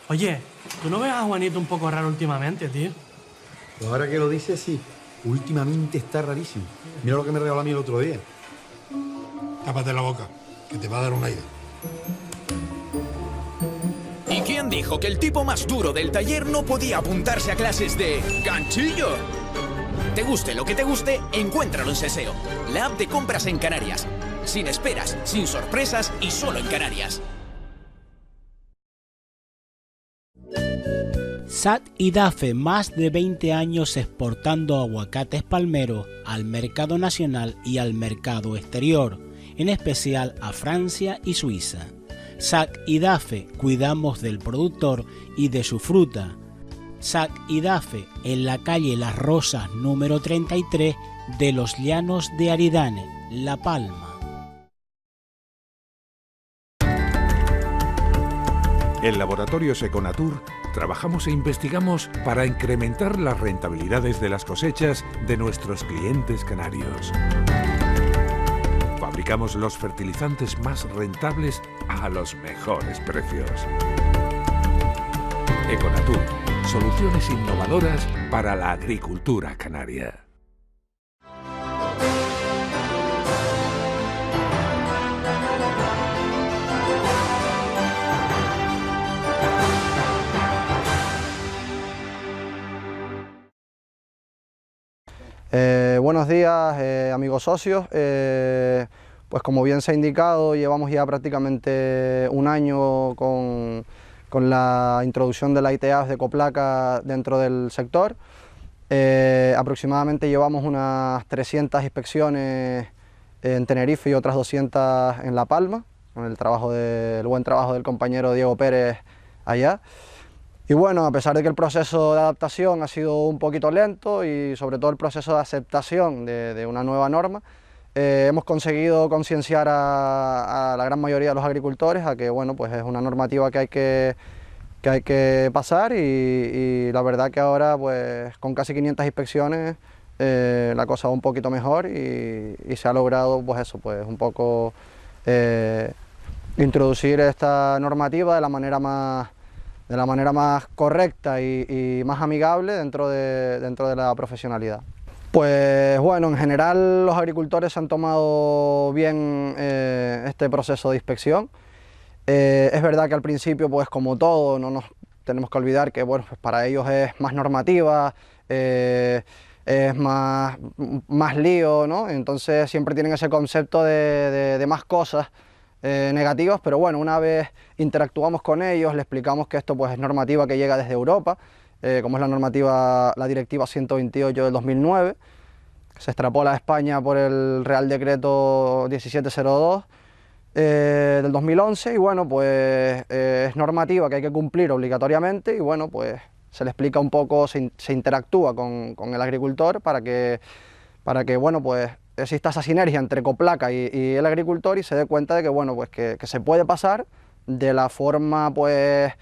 Oye, ¿tú no ves a Juanito un poco raro últimamente, tío? Pues ahora que lo dices, sí. Últimamente está rarísimo. Mira lo que me regaló a mí el otro día. Tápate la boca, que te va a dar un aire. ¿Y quién dijo que el tipo más duro del taller no podía apuntarse a clases de ganchillo? Te guste lo que te guste, encuéntralo en Seseo, la app de compras en Canarias. Sin esperas, sin sorpresas y solo en Canarias. SAT y DAFE, más de 20 años exportando aguacates palmeros al mercado nacional y al mercado exterior, en especial a Francia y Suiza. SAC y DAFE, cuidamos del productor y de su fruta. SAC y DAFE, en la calle Las Rosas número 33 de Los Llanos de Aridane, La Palma. En Laboratorios Econatur trabajamos e investigamos para incrementar las rentabilidades de las cosechas de nuestros clientes canarios. Fabricamos los fertilizantes más rentables a los mejores precios. Econatur, soluciones innovadoras para la agricultura canaria. Buenos días, amigos socios. Pues como bien se ha indicado, llevamos ya prácticamente un año con la introducción de la ITAF de Coplaca dentro del sector. Aproximadamente llevamos unas 300 inspecciones en Tenerife y otras 200 en La Palma, con el buen trabajo del compañero Diego Pérez allá. Y bueno, a pesar de que el proceso de adaptación ha sido un poquito lento y sobre todo el proceso de aceptación de una nueva norma, hemos conseguido concienciar a la gran mayoría de los agricultores a que bueno, pues es una normativa que hay que pasar y la verdad que ahora pues con casi 500 inspecciones la cosa va un poquito mejor y se ha logrado pues eso, pues un poco introducir esta normativa de la manera más correcta y más amigable dentro de la profesionalidad. Pues bueno, en general los agricultores han tomado bien este proceso de inspección. Es verdad que al principio, pues como todo, no nos tenemos que olvidar que bueno, pues para ellos es más normativa, es más lío, ¿no? Entonces siempre tienen ese concepto de más cosas negativas, pero bueno, una vez interactuamos con ellos, les explicamos que esto pues es normativa que llega desde Europa, como es la directiva 128 del 2009, se extrapola a España por el Real Decreto 1702 del 2011 y bueno, pues es normativa que hay que cumplir obligatoriamente y bueno, pues se le explica un poco, se interactúa con el agricultor para que bueno, pues exista esa sinergia entre Coplaca y el agricultor y se dé cuenta de que bueno, pues que se puede pasar de la forma pues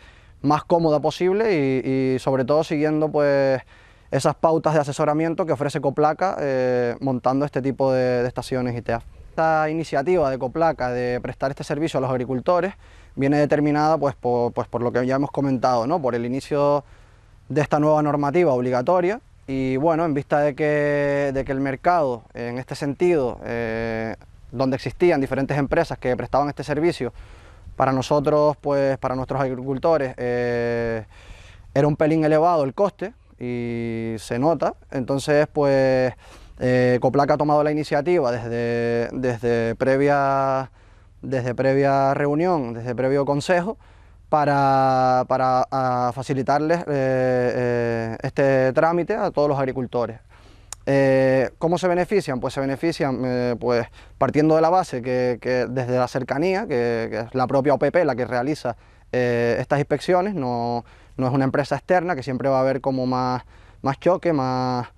más cómoda posible y sobre todo siguiendo pues esas pautas de asesoramiento que ofrece Coplaca montando este tipo de estaciones ITAF. Esta iniciativa de Coplaca de prestar este servicio a los agricultores viene determinada pues por lo que ya hemos comentado, ¿no? Por el inicio de esta nueva normativa obligatoria y bueno, en vista de que el mercado en este sentido, donde existían diferentes empresas que prestaban este servicio, para nosotros, pues para nuestros agricultores, era un pelín elevado el coste y se nota, entonces pues Coplaca ha tomado la iniciativa desde previa reunión, desde previo consejo, para facilitarles este trámite a todos los agricultores. ¿Cómo se benefician? Pues se benefician pues, partiendo de la base que desde la cercanía, que es la propia OPP la que realiza estas inspecciones, no es una empresa externa, que siempre va a haber como más choque, más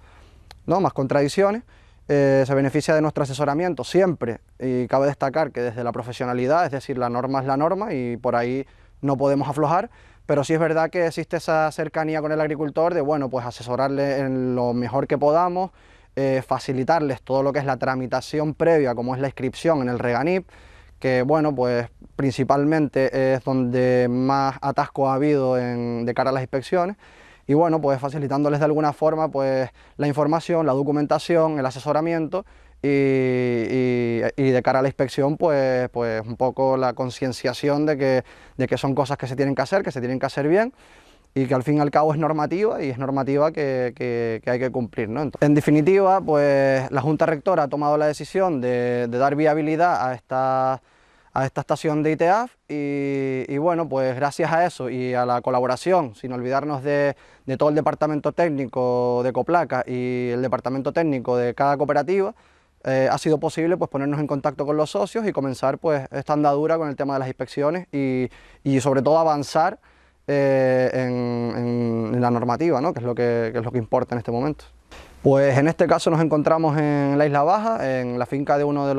contradicciones. Se beneficia de nuestro asesoramiento siempre, y cabe destacar que desde la profesionalidad, es decir, la norma es la norma y por ahí no podemos aflojar, pero sí es verdad que existe esa cercanía con el agricultor de, bueno, pues asesorarle en lo mejor que podamos, facilitarles todo lo que es la tramitación previa, como es la inscripción en el Reganip, que bueno, pues principalmente es donde más atasco ha habido de cara a las inspecciones, y bueno, pues facilitándoles de alguna forma pues la información, la documentación, el asesoramiento y de cara a la inspección pues un poco la concienciación de que son cosas que se tienen que hacer bien, y que al fin y al cabo es normativa, y es normativa que hay que cumplir, ¿no? Entonces, en definitiva, pues la Junta Rectora ha tomado la decisión de dar viabilidad a esta estación de ITEAF, y bueno, pues gracias a eso y a la colaboración, sin olvidarnos de todo el departamento técnico de Coplaca y el departamento técnico de cada cooperativa, ha sido posible pues ponernos en contacto con los socios y comenzar pues esta andadura con el tema de las inspecciones y sobre todo avanzar en la normativa, ¿no? que es lo que importa en este momento. Pues en este caso nos encontramos en la Isla Baja, en la finca de uno de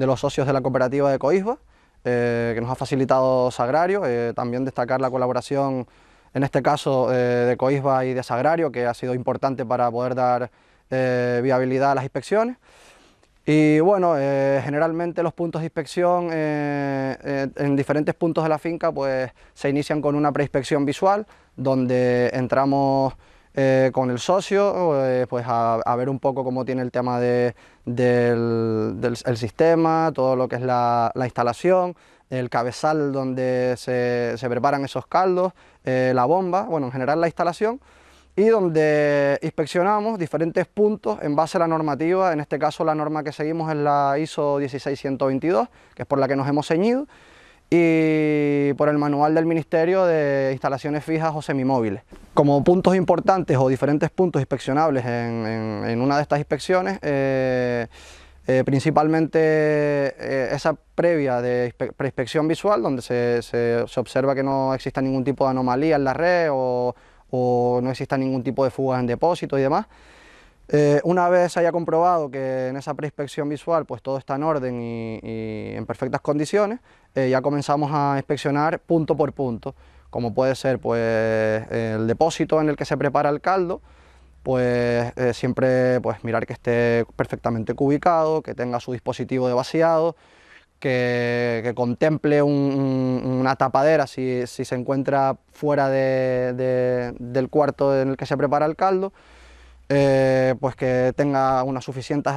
los socios de la cooperativa de Coisba, que nos ha facilitado Sagrario. También destacar la colaboración, en este caso de Coisba y de Sagrario, que ha sido importante para poder dar viabilidad a las inspecciones. Y bueno, generalmente los puntos de inspección en diferentes puntos de la finca pues se inician con una preinspección visual, donde entramos con el socio pues a ver un poco cómo tiene el tema del sistema, todo lo que es la instalación, el cabezal donde se preparan esos caldos, la bomba, bueno, en general la instalación, y donde inspeccionamos diferentes puntos en base a la normativa. En este caso la norma que seguimos es la ISO 16122, que es por la que nos hemos ceñido, y por el manual del Ministerio de Instalaciones Fijas o Semimóviles. Como puntos importantes o diferentes puntos inspeccionables en una de estas inspecciones, principalmente esa previa de preinspección visual, donde se observa que no exista ningún tipo de anomalía en la red o no exista ningún tipo de fugas en depósito y demás. Una vez se haya comprobado que en esa preinspección visual pues todo está en orden y en perfectas condiciones, ya comenzamos a inspeccionar punto por punto, como puede ser pues el depósito en el que se prepara el caldo, pues siempre pues mirar que esté perfectamente cubicado, que tenga su dispositivo de vaciado, que contemple una tapadera si se encuentra fuera del cuarto en el que se prepara el caldo, pues que tenga una suficiente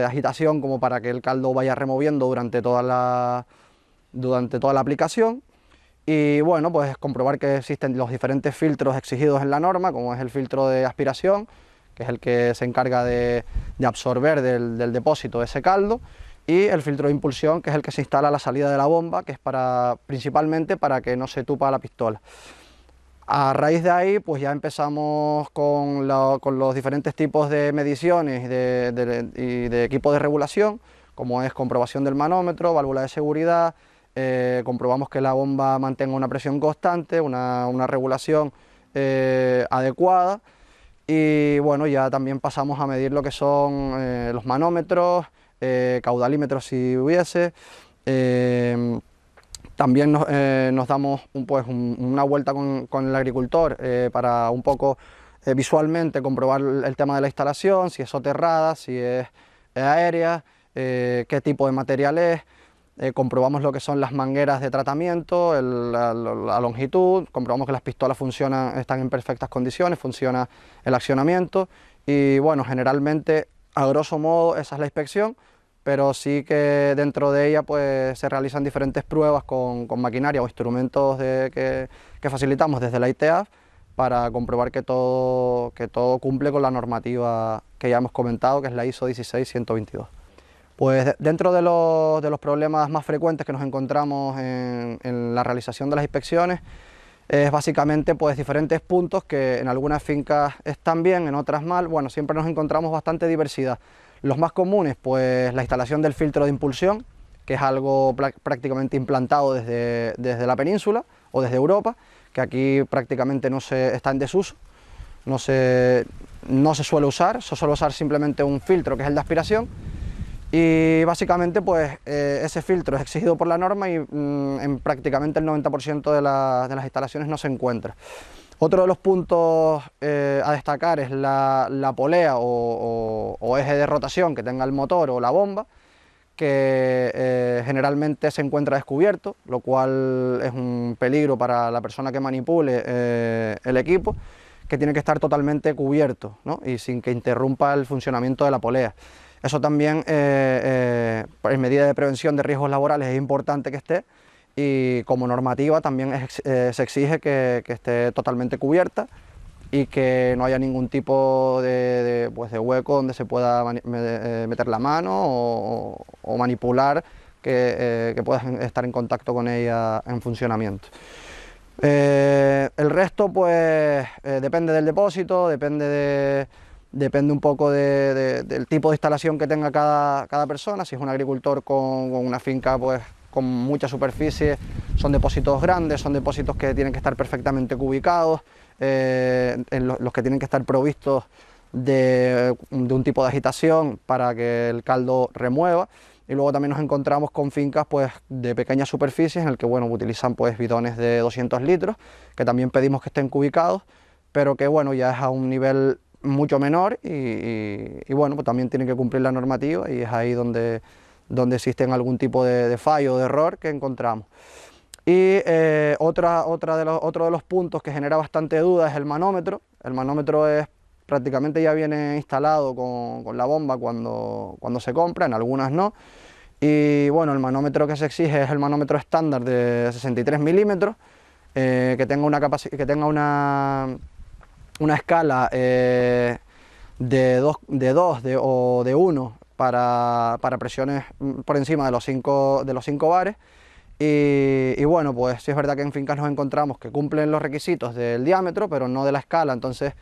agitación como para que el caldo vaya removiendo durante toda la aplicación. Y bueno, pues comprobar que existen los diferentes filtros exigidos en la norma, como es el filtro de aspiración, que es el que se encarga de absorber del depósito ese caldo, y el filtro de impulsión, que es el que se instala a la salida de la bomba, que es principalmente para que no se tupa la pistola. A raíz de ahí, pues ya empezamos con los diferentes tipos de mediciones y de equipo de regulación, como es comprobación del manómetro, válvula de seguridad, comprobamos que la bomba mantenga una presión constante, una regulación adecuada, y bueno, ya también pasamos a medir lo que son los manómetros, caudalímetros si hubiese. También nos damos una vuelta con el agricultor para un poco visualmente comprobar el tema de la instalación, si es soterrada, si es aérea, qué tipo de material es. Comprobamos lo que son las mangueras de tratamiento, la longitud, comprobamos que las pistolas están en perfectas condiciones, funciona el accionamiento, y bueno, generalmente a grosso modo esa es la inspección, pero sí que dentro de ella pues se realizan diferentes pruebas con maquinaria o instrumentos que facilitamos desde la ITEAF para comprobar que todo cumple con la normativa que ya hemos comentado, que es la ISO 16122. Pues dentro de los problemas más frecuentes que nos encontramos en la realización de las inspecciones es básicamente pues diferentes puntos que en algunas fincas están bien, en otras mal. Bueno, siempre nos encontramos bastante diversidad. Los más comunes, pues la instalación del filtro de impulsión, que es algo prácticamente implantado desde la península o desde Europa, que aquí prácticamente está en desuso, no se suele usar, se suele usar simplemente un filtro que es el de aspiración, y básicamente pues ese filtro es exigido por la norma y en prácticamente el 90% de las instalaciones no se encuentra. Otro de los puntos a destacar es la polea o eje de rotación que tenga el motor o la bomba, que generalmente se encuentra descubierto, lo cual es un peligro para la persona que manipule el equipo, que tiene que estar totalmente cubierto, ¿no? Y sin que interrumpa el funcionamiento de la polea. Eso también, en medida de prevención de riesgos laborales, es importante que esté, y como normativa también se exige que esté totalmente cubierta y que no haya ningún tipo de hueco donde se pueda meter la mano o manipular, que puedas estar en contacto con ella en funcionamiento. El resto pues depende del depósito, depende un poco del tipo de instalación que tenga cada persona. Si es un agricultor con una finca pues con mucha superficie, son depósitos grandes, son depósitos que tienen que estar perfectamente cubicados, los que tienen que estar provistos de un tipo de agitación para que el caldo remueva. Y luego también nos encontramos con fincas pues de pequeñas superficies en el que bueno, utilizan pues bidones de 200 litros, que también pedimos que estén cubicados, pero que bueno, ya es a un nivel mucho menor y bueno, pues también tienen que cumplir la normativa, y es ahí donde existen algún tipo de fallo o de error que encontramos. Y otro de los puntos que genera bastante duda es el manómetro. El manómetro prácticamente ya viene instalado con la bomba cuando se compra, en algunas no. Y bueno, el manómetro que se exige es el manómetro estándar de 63 milímetros, que tenga una escala de 2 o de 1 para presiones por encima de los 5 bares. Y bueno, pues sí es verdad que en fincas nos encontramos que cumplen los requisitos del diámetro, pero no de la escala, entonces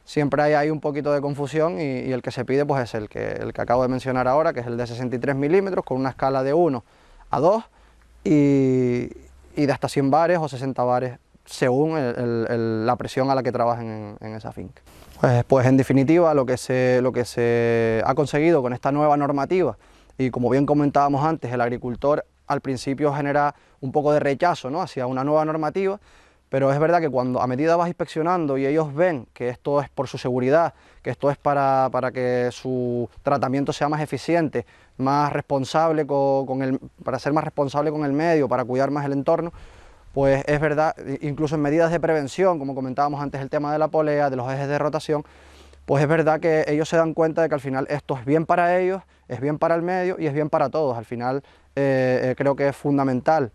siempre hay un poquito de confusión, y el que se pide pues es el que acabo de mencionar ahora, que es el de 63 milímetros, con una escala de 1 a 2 y de hasta 100 bares o 60 bares, según la presión a la que trabajen en esa finca. Pues en definitiva, lo que se ha conseguido con esta nueva normativa, y como bien comentábamos antes, el agricultor al principio genera un poco de rechazo, ¿no?, hacia una nueva normativa, pero es verdad que a medida vas inspeccionando y ellos ven que esto es por su seguridad, que esto es para que su tratamiento sea más eficiente, más responsable para ser más responsable con el medio, para cuidar más el entorno, pues es verdad, incluso en medidas de prevención, como comentábamos antes, el tema de la polea, de los ejes de rotación, pues es verdad que ellos se dan cuenta de que al final esto es bien para ellos, es bien para el medio y es bien para todos. Al final creo que es fundamental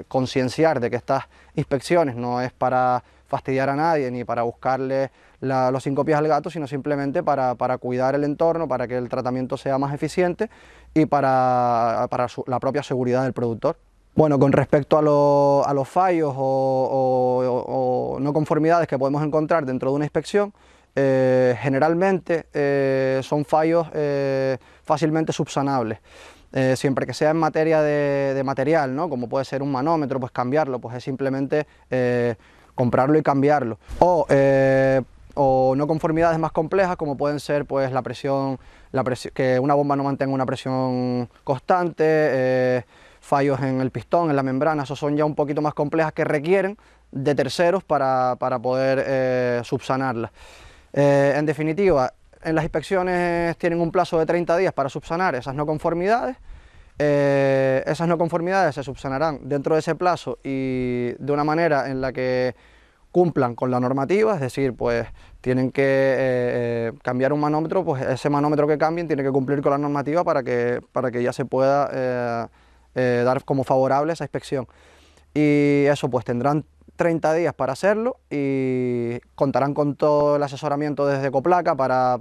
concienciar de que estas inspecciones no es para fastidiar a nadie ni para buscarle los 5 pies al gato, sino simplemente para cuidar el entorno, para que el tratamiento sea más eficiente y para la propia seguridad del productor. Bueno, con respecto a los fallos o no conformidades que podemos encontrar dentro de una inspección, generalmente son fallos fácilmente subsanables. Siempre que sea en materia de material, ¿no?, como puede ser un manómetro, pues cambiarlo, pues es simplemente comprarlo y cambiarlo. O no conformidades más complejas, como pueden ser pues la presión, que una bomba no mantenga una presión constante, fallos en el pistón, en la membrana. Esos son ya un poquito más complejas, que requieren de terceros para poder subsanarlas. En definitiva, en las inspecciones tienen un plazo de 30 días para subsanar esas no conformidades. Esas no conformidades se subsanarán dentro de ese plazo y de una manera en la que cumplan con la normativa, es decir, pues tienen que cambiar un manómetro, pues ese manómetro que cambien tiene que cumplir con la normativa para que ya se pueda dar como favorable esa inspección. Y eso, pues tendrán 30 días para hacerlo y contarán con todo el asesoramiento desde Ecoplaca para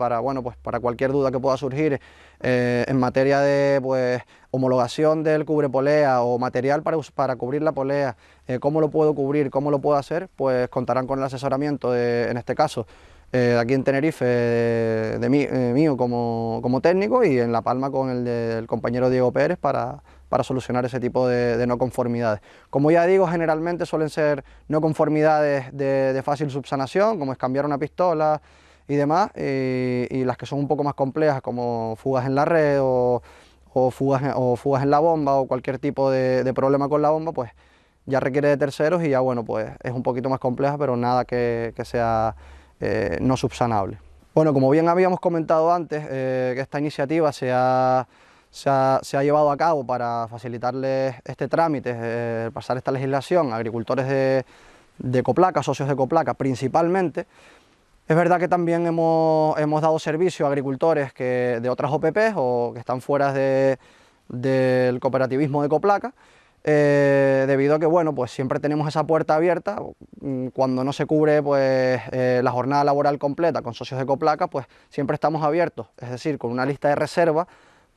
cualquier duda que pueda surgir en materia de pues, homologación del cubrepolea o material para cubrir la polea, cómo lo puedo cubrir, cómo lo puedo hacer, pues contarán con el asesoramiento en este caso aquí en Tenerife mío como técnico, y en La Palma con el del compañero Diego Pérez para solucionar ese tipo de no conformidades. Como ya digo, generalmente suelen ser no conformidades de fácil subsanación, como es cambiar una pistola y demás, y las que son un poco más complejas, como fugas en la red o fugas en la bomba, o cualquier tipo de problema con la bomba, pues ya requiere de terceros y ya bueno, pues es un poquito más compleja, pero nada que sea no subsanable. Bueno, como bien habíamos comentado antes, que esta iniciativa se ha se ha llevado a cabo para facilitarles este trámite, pasar esta legislación a agricultores de Coplaca, socios de Coplaca principalmente. Es verdad que también hemos dado servicio a agricultores de otras OPPs o que están fuera del cooperativismo de Coplaca, debido a que bueno, pues siempre tenemos esa puerta abierta. Cuando no se cubre pues, la jornada laboral completa con socios de Coplaca, pues siempre estamos abiertos, es decir, con una lista de reserva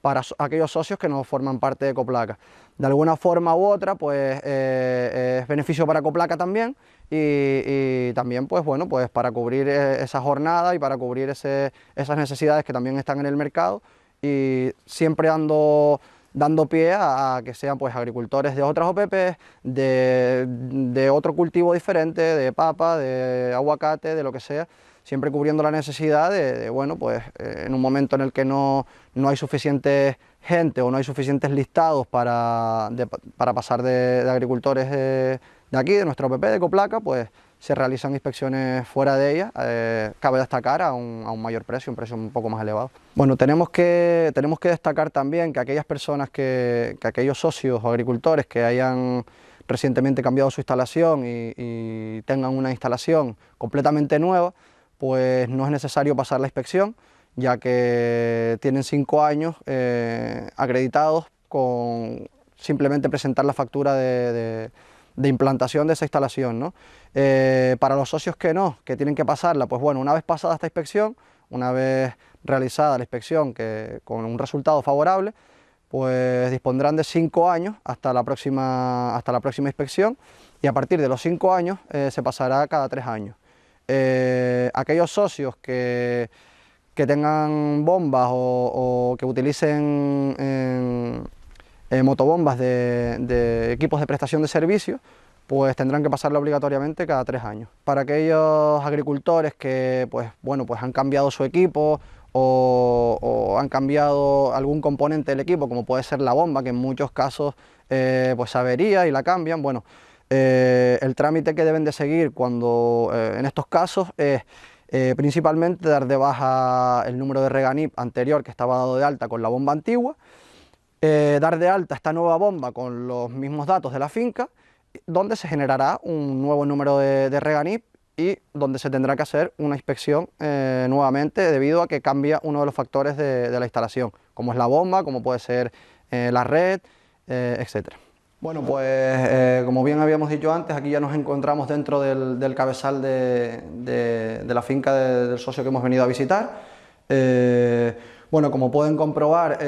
para aquellos socios que no forman parte de Coplaca. De alguna forma u otra, pues es beneficio para Coplaca también y también, pues bueno, pues para cubrir esa jornada y para cubrir esas necesidades que también están en el mercado y siempre dando pie a que sean pues agricultores de otras OPPs, de otro cultivo diferente, de papa, de aguacate, de lo que sea, siempre cubriendo la necesidad bueno, pues en un momento en el que no hay suficiente gente o no hay suficientes listados para pasar de agricultores de aquí, de nuestra OPP, de Coplaca, pues se realizan inspecciones fuera de ella, cabe destacar a un mayor precio, un precio un poco más elevado. Bueno, tenemos que destacar también que aquellas personas, que aquellos socios o agricultores que hayan recientemente cambiado su instalación y tengan una instalación completamente nueva, pues no es necesario pasar la inspección, ya que tienen 5 años acreditados con simplemente presentar la factura de implantación de esa instalación, ¿no? Para los socios que tienen que pasarla, pues bueno, una vez pasada esta inspección, una vez realizada la inspección con un resultado favorable, pues dispondrán de 5 años hasta la próxima inspección y a partir de los 5 años se pasará cada 3 años. Aquellos socios que tengan bombas o que utilicen motobombas de equipos de prestación de servicios, pues tendrán que pasarla obligatoriamente cada 3 años. Para aquellos agricultores que pues han cambiado su equipo o han cambiado algún componente del equipo, como puede ser la bomba, que en muchos casos pues avería y la cambian, bueno, el trámite que deben de seguir en estos casos es principalmente dar de baja el número de Reganip anterior que estaba dado de alta con la bomba antigua, dar de alta esta nueva bomba con los mismos datos de la finca, donde se generará un nuevo número de Reganip y donde se tendrá que hacer una inspección nuevamente debido a que cambia uno de los factores de la instalación, como es la bomba, como puede ser la red, etc. Bueno, pues como bien habíamos dicho antes, aquí ya nos encontramos dentro del cabezal de la finca del socio que hemos venido a visitar. Bueno, como pueden comprobar,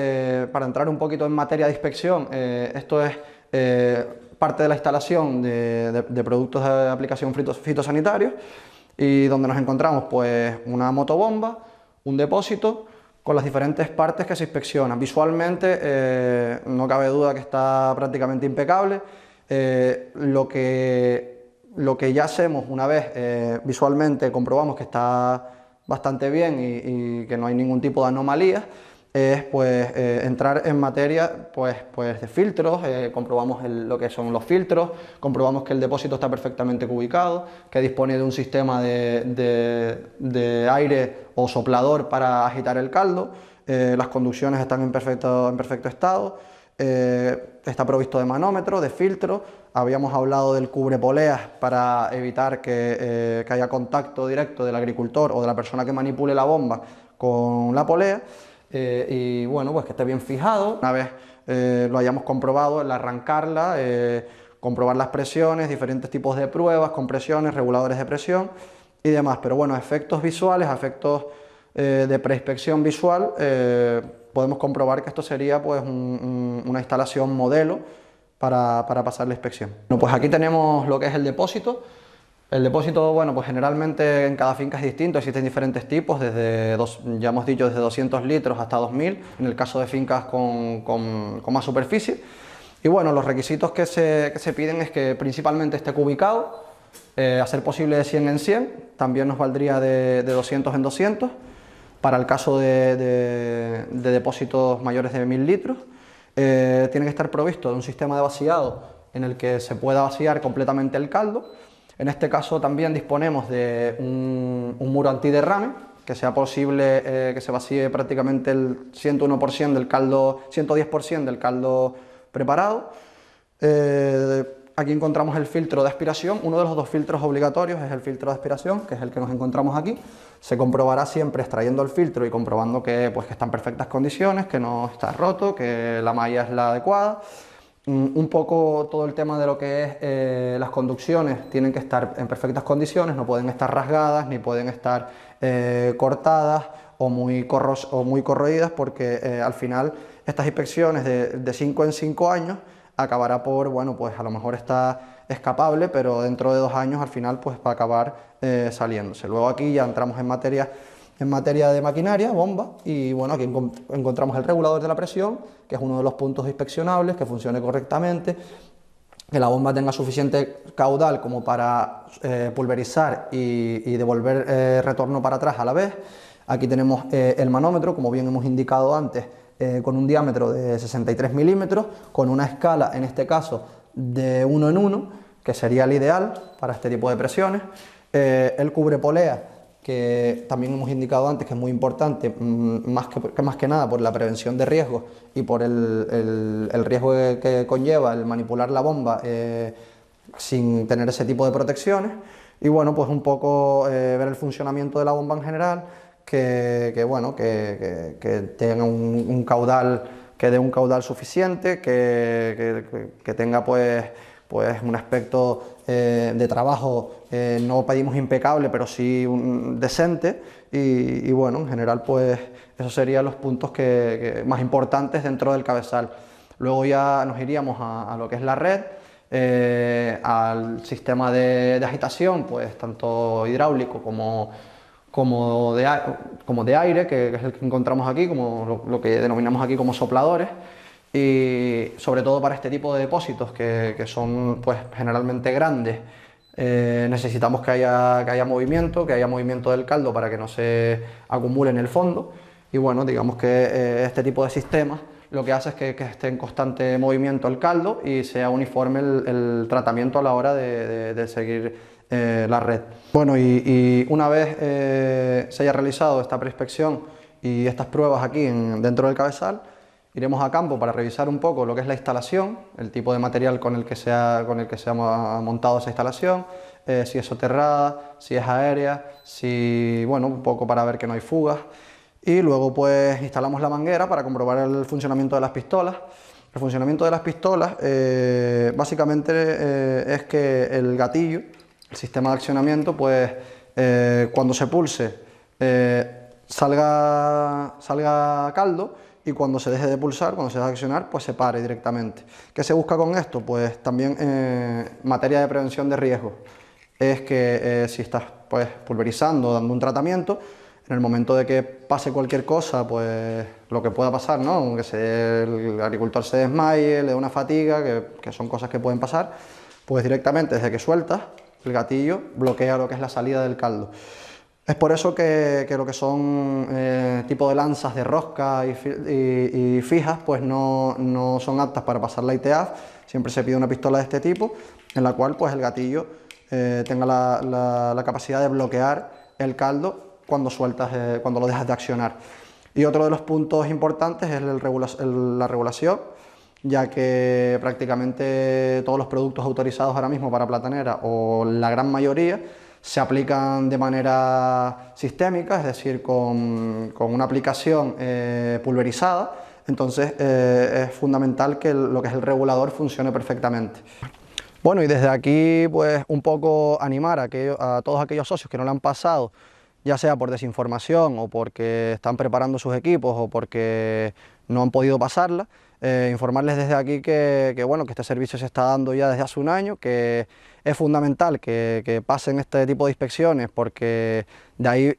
para entrar un poquito en materia de inspección, esto es parte de la instalación de productos de aplicación fitosanitarios y donde nos encontramos pues una motobomba, un depósito con las diferentes partes que se inspeccionan. Visualmente no cabe duda que está prácticamente impecable. Lo que ya hacemos una vez visualmente comprobamos que está bastante bien y que no hay ningún tipo de anomalías, es pues entrar en materia pues de filtros, comprobamos lo que son los filtros, comprobamos que el depósito está perfectamente ubicado, que dispone de un sistema de aire o soplador para agitar el caldo, las conducciones están en perfecto estado, está provisto de manómetro, de filtro. Habíamos hablado del cubrepoleas para evitar que haya contacto directo del agricultor o de la persona que manipule la bomba con la polea. Y bueno, pues que esté bien fijado. Una vez lo hayamos comprobado, el arrancarla, comprobar las presiones, diferentes tipos de pruebas, compresiones, reguladores de presión y demás. Pero bueno, efectos visuales, efectos de preinspección visual, podemos comprobar que esto sería pues una instalación modelo para pasar la inspección. Bueno, pues aquí tenemos lo que es el depósito. El depósito, bueno, pues generalmente en cada finca es distinto, existen diferentes tipos, ya hemos dicho, desde 200 litros hasta 2000, en el caso de fincas con más superficie. Y bueno, los requisitos que se piden es que principalmente esté cubicado, a ser posible de 100 en 100, también nos valdría de 200 en 200, para el caso de depósitos mayores de 1000 litros. Tiene que estar provisto de un sistema de vaciado en el que se pueda vaciar completamente el caldo. En este caso también disponemos de un muro antiderrame que sea posible que se vacíe prácticamente el 101% del caldo, 110% del caldo preparado. Aquí encontramos el filtro de aspiración. Uno de los dos filtros obligatorios es el filtro de aspiración, que es el que nos encontramos aquí. Se comprobará siempre extrayendo el filtro y comprobando que está en perfectas condiciones, que no está roto, que la malla es la adecuada. Un poco todo el tema de lo que es las conducciones tienen que estar en perfectas condiciones, no pueden estar rasgadas ni pueden estar cortadas o muy corroídas, porque al final estas inspecciones de 5 en 5 años acabará por, bueno, pues a lo mejor está escapable, pero dentro de 2 años al final pues va a acabar saliéndose. Luego aquí ya entramos en materia de maquinaria, bomba, y bueno, aquí encontramos el regulador de la presión, que es uno de los puntos inspeccionables, que funcione correctamente, que la bomba tenga suficiente caudal como para pulverizar y devolver retorno para atrás a la vez. Aquí tenemos el manómetro, como bien hemos indicado antes, con un diámetro de 63 milímetros, con una escala, en este caso, de 1 en 1, que sería el ideal para este tipo de presiones. El cubrepolea, que también hemos indicado antes que es muy importante, más que nada por la prevención de riesgos y por el riesgo que conlleva el manipular la bomba sin tener ese tipo de protecciones. Y bueno, pues un poco ver el funcionamiento de la bomba en general, que tenga un caudal, que dé un caudal suficiente, que tenga pues un aspecto de trabajo, no pedimos impecable, pero sí decente, y bueno, en general pues esos serían los puntos más importantes dentro del cabezal. Luego ya nos iríamos a lo que es la red, al sistema de agitación, pues tanto hidráulico como de aire, que es el que encontramos aquí, como lo que denominamos aquí como sopladores, y sobre todo para este tipo de depósitos que son pues generalmente grandes, necesitamos que haya movimiento del caldo para que no se acumule en el fondo. Y bueno, digamos que este tipo de sistemas lo que hace es que esté en constante movimiento el caldo y sea uniforme el tratamiento a la hora de seguir la red. Bueno, y una vez se haya realizado esta preinspección y estas pruebas aquí dentro del cabezal, iremos a campo para revisar un poco lo que es la instalación, el tipo de material con el que se ha montado esa instalación, si es soterrada, si es aérea, bueno, un poco para ver que no hay fugas. Y luego pues instalamos la manguera para comprobar el funcionamiento de las pistolas. El funcionamiento de las pistolas básicamente es que el gatillo, el sistema de accionamiento, pues cuando se pulse salga caldo, y cuando se deje de pulsar, cuando se deje de accionar, pues se pare directamente. ¿Qué se busca con esto? Pues también en materia de prevención de riesgos, es que si estás pues pulverizando, dando un tratamiento, en el momento de que pase cualquier cosa, pues lo que pueda pasar, ¿no? Que el agricultor se desmaye, le dé una fatiga, que son cosas que pueden pasar, pues directamente desde que sueltas el gatillo bloquea lo que es la salida del caldo. Es por eso que lo que son tipo de lanzas de rosca y fijas, pues no son aptas para pasar la ITAF. Siempre se pide una pistola de este tipo, en la cual pues el gatillo tenga la capacidad de bloquear el caldo cuando lo dejas de accionar. Y otro de los puntos importantes es la regulación, ya que prácticamente todos los productos autorizados ahora mismo para platanera, o la gran mayoría, se aplican de manera sistémica, es decir, con una aplicación pulverizada. Entonces es fundamental que lo que es el regulador funcione perfectamente. Bueno, y desde aquí pues un poco animar a todos aquellos socios que no le han pasado, ya sea por desinformación o porque están preparando sus equipos o porque no han podido pasarla, informarles desde aquí que este servicio se está dando ya desde hace un año, que es fundamental que pasen este tipo de inspecciones, porque de ahí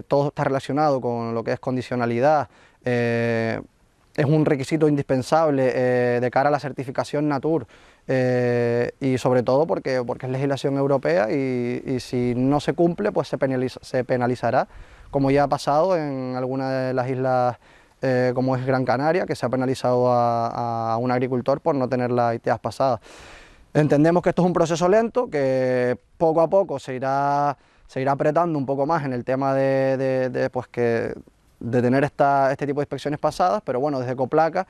todo está relacionado con lo que es condicionalidad. Es un requisito indispensable de cara a la certificación Natur, y sobre todo porque es legislación europea, y si no se cumple pues se penalizará, como ya ha pasado en algunas de las islas como es Gran Canaria, que se ha penalizado a un agricultor por no tener la ITAF pasada. Entendemos que esto es un proceso lento, que poco a poco se irá seguir apretando un poco más en el tema de tener este tipo de inspecciones pasadas, pero bueno, desde Coplaca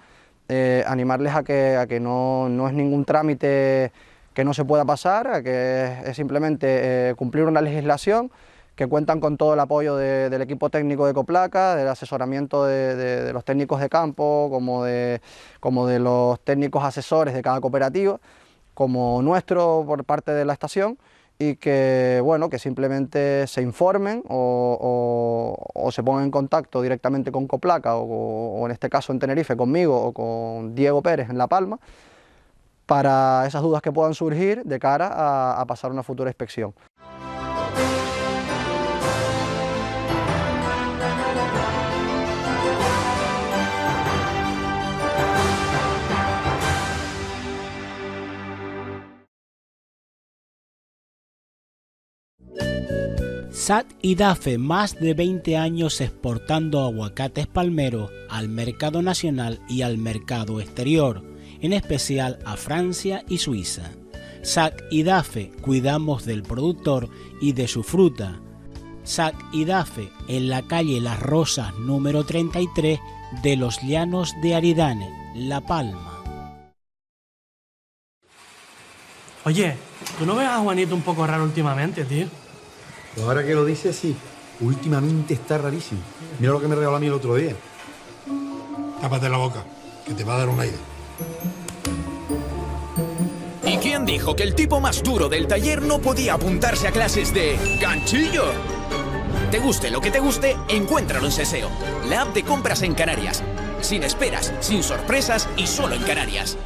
animarles a que no es ningún trámite que no se pueda pasar, a que es simplemente cumplir una legislación, que cuentan con todo el apoyo del equipo técnico de Coplaca, del asesoramiento de los técnicos de campo, como de los técnicos asesores de cada cooperativa, como nuestro por parte de la estación, y que, bueno, que simplemente se informen o se pongan en contacto directamente con Coplaca o en este caso en Tenerife conmigo o con Diego Pérez en La Palma, para esas dudas que puedan surgir de cara a pasar una futura inspección. SAT y DAFE, más de 20 años exportando aguacates palmeros al mercado nacional y al mercado exterior, en especial a Francia y Suiza. SAT y DAFE, cuidamos del productor y de su fruta. SAT y DAFE, en la calle Las Rosas número 33 de los Llanos de Aridane, La Palma. Oye, ¿tú no ves a Juanito un poco raro últimamente, tío? Pues ahora que lo dices, sí. Últimamente está rarísimo. Mira lo que me regaló a mí el otro día. Tápate la boca, que te va a dar un aire. ¿Y quién dijo que el tipo más duro del taller no podía apuntarse a clases de ganchillo? Te guste lo que te guste, encuéntralo en Seseo, la app de compras en Canarias. Sin esperas, sin sorpresas y solo en Canarias.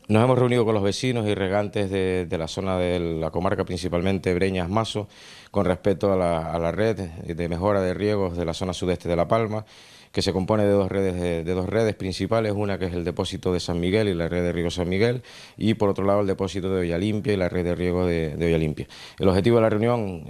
Nos hemos reunido con los vecinos y regantes de la zona de la comarca, principalmente Breñas-Maso, con respecto a la red de mejora de riegos de la zona sudeste de La Palma, que se compone de dos redes principales, una que es el depósito de San Miguel y la red de riego San Miguel, y por otro lado el depósito de Ollalimpia y la red de riego de Ollalimpia. El objetivo de la reunión,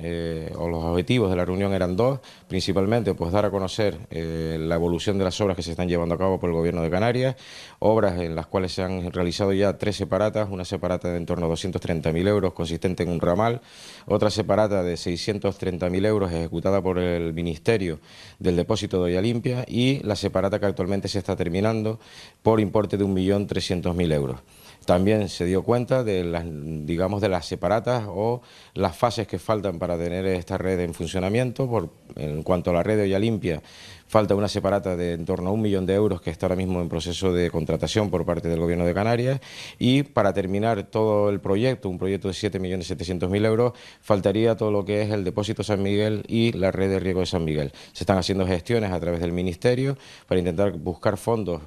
o los objetivos de la reunión eran dos, principalmente pues dar a conocer la evolución de las obras que se están llevando a cabo por el Gobierno de Canarias, obras en las cuales se han realizado ya 3 separatas, una separata de en torno a 230.000 euros consistente en un ramal, otra separata de 630.000 euros ejecutada por el Ministerio del Depósito de Ollalimpia, y la separata que actualmente se está terminando por importe de 1.300.000 euros. También se dio cuenta de las, digamos, de las separatas o las fases que faltan para tener esta red en funcionamiento. En cuanto a la red de Olla Limpia, falta una separata de en torno a 1 millón de euros que está ahora mismo en proceso de contratación por parte del Gobierno de Canarias, y para terminar todo el proyecto, un proyecto de 7.700.000 euros, faltaría todo lo que es el depósito San Miguel y la red de riego de San Miguel. Se están haciendo gestiones a través del Ministerio para intentar buscar fondos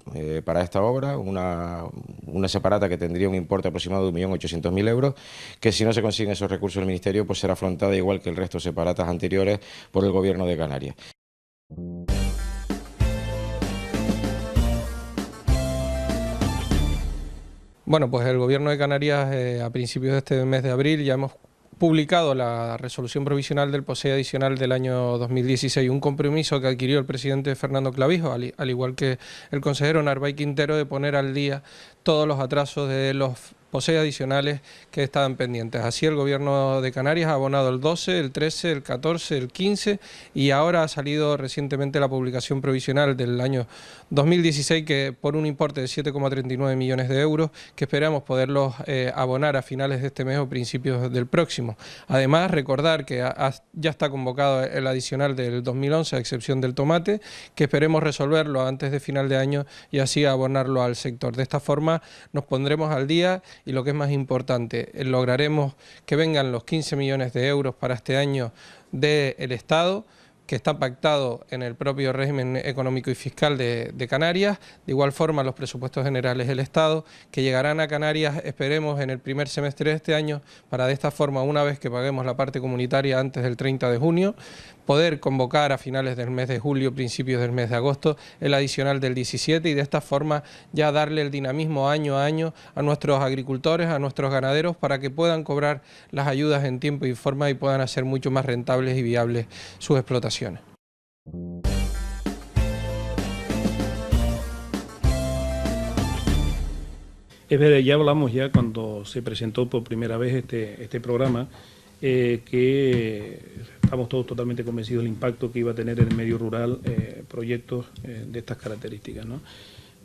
para esta obra, una separata que tendría un importe aproximado de 1.800.000 euros, que si no se consiguen esos recursos del Ministerio, pues será afrontada igual que el resto de separatas anteriores por el Gobierno de Canarias. Bueno, pues el Gobierno de Canarias a principios de este mes de abril ya hemos publicado la resolución provisional del POSEI adicional del año 2016, un compromiso que adquirió el presidente Fernando Clavijo, al igual que el consejero Narváez Quintero, de poner al día todos los atrasos de los POSEI adicionales que estaban pendientes. Así el Gobierno de Canarias ha abonado el 12, el 13, el 14, el 15 y ahora ha salido recientemente la publicación provisional del año 2016 que por un importe de 7,39 millones de euros que esperamos poderlos abonar a finales de este mes o principios del próximo. Además, recordar que ya está convocado el adicional del 2011 a excepción del tomate, que esperemos resolverlo antes de final de año y así abonarlo al sector. De esta forma nos pondremos al día y lo que es más importante, lograremos que vengan los 15 millones de euros para este año del Estado, que está pactado en el propio régimen económico y fiscal de Canarias. De igual forma, los presupuestos generales del Estado, que llegarán a Canarias, esperemos, en el primer semestre de este año, para de esta forma, una vez que paguemos la parte comunitaria antes del 30 de junio, poder convocar a finales del mes de julio, principios del mes de agosto, el adicional del 17 y de esta forma ya darle el dinamismo año a año a nuestros agricultores, a nuestros ganaderos, para que puedan cobrar las ayudas en tiempo y forma y puedan hacer mucho más rentables y viables sus explotaciones. Es verdad, ya hablamos ya cuando se presentó por primera vez este programa, que estamos todos totalmente convencidos del impacto que iba a tener en el medio rural proyectos de estas características, ¿no?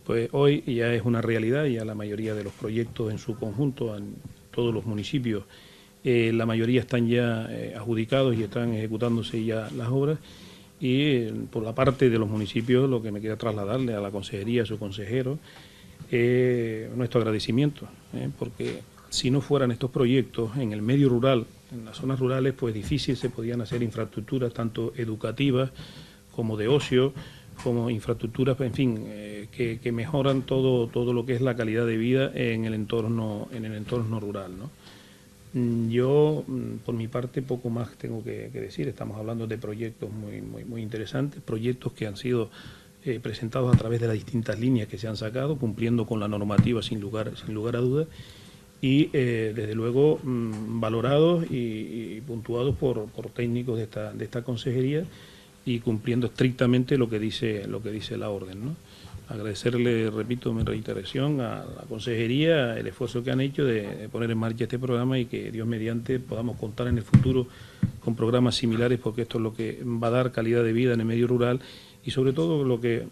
Pues hoy ya es una realidad, ya la mayoría de los proyectos en su conjunto, en todos los municipios, la mayoría están ya adjudicados y están ejecutándose ya las obras. Y por la parte de los municipios, lo que me queda trasladarle a la consejería, a su consejero, nuestro agradecimiento, porque si no fueran estos proyectos en el medio rural, en las zonas rurales, pues difícil se podían hacer infraestructuras tanto educativas como de ocio, como infraestructuras, en fin, que mejoran todo lo que es la calidad de vida en el entorno rural, ¿no? Yo, por mi parte, poco más tengo que decir. Estamos hablando de proyectos muy interesantes, proyectos que han sido presentados a través de las distintas líneas que se han sacado, cumpliendo con la normativa sin lugar a dudas, y desde luego valorados y puntuados por técnicos de esta consejería y cumpliendo estrictamente lo que dice la orden, ¿no? Agradecerle, repito, mi reiteración a la consejería el esfuerzo que han hecho de poner en marcha este programa y que Dios mediante podamos contar en el futuro con programas similares, porque esto es lo que va a dar calidad de vida en el medio rural y sobre todo lo que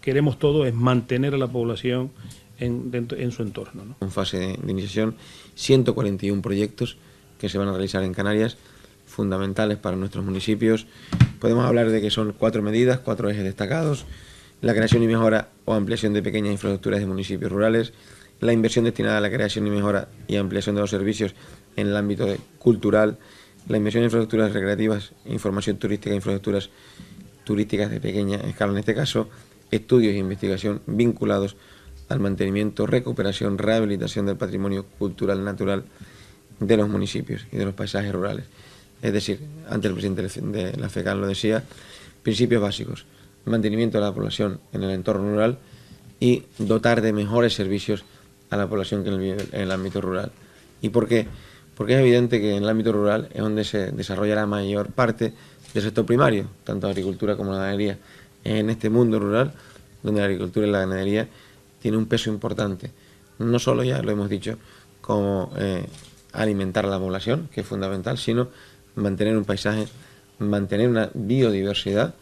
queremos todos es mantener a la población en su entorno, ¿no? En fase de iniciación, 141 proyectos que se van a realizar en Canarias, fundamentales para nuestros municipios. Podemos hablar de que son 4 medidas, 4 ejes destacados: la creación y mejora o ampliación de pequeñas infraestructuras de municipios rurales, la inversión destinada a la creación y mejora y ampliación de los servicios en el ámbito cultural, la inversión en infraestructuras recreativas, información turística, infraestructuras turísticas de pequeña escala, en este caso, estudios e investigación vinculados al mantenimiento, recuperación, rehabilitación del patrimonio cultural natural de los municipios y de los paisajes rurales. Es decir, antes el presidente de la FECAN lo decía, principios básicos: mantenimiento de la población en el entorno rural y dotar de mejores servicios a la población que en el ámbito rural. ¿Y por qué? Porque es evidente que en el ámbito rural es donde se desarrolla la mayor parte del sector primario, tanto agricultura como la ganadería. En este mundo rural, donde la agricultura y la ganadería tienen un peso importante, no solo, ya lo hemos dicho, como alimentar a la población, que es fundamental, sino mantener un paisaje, mantener una biodiversidad,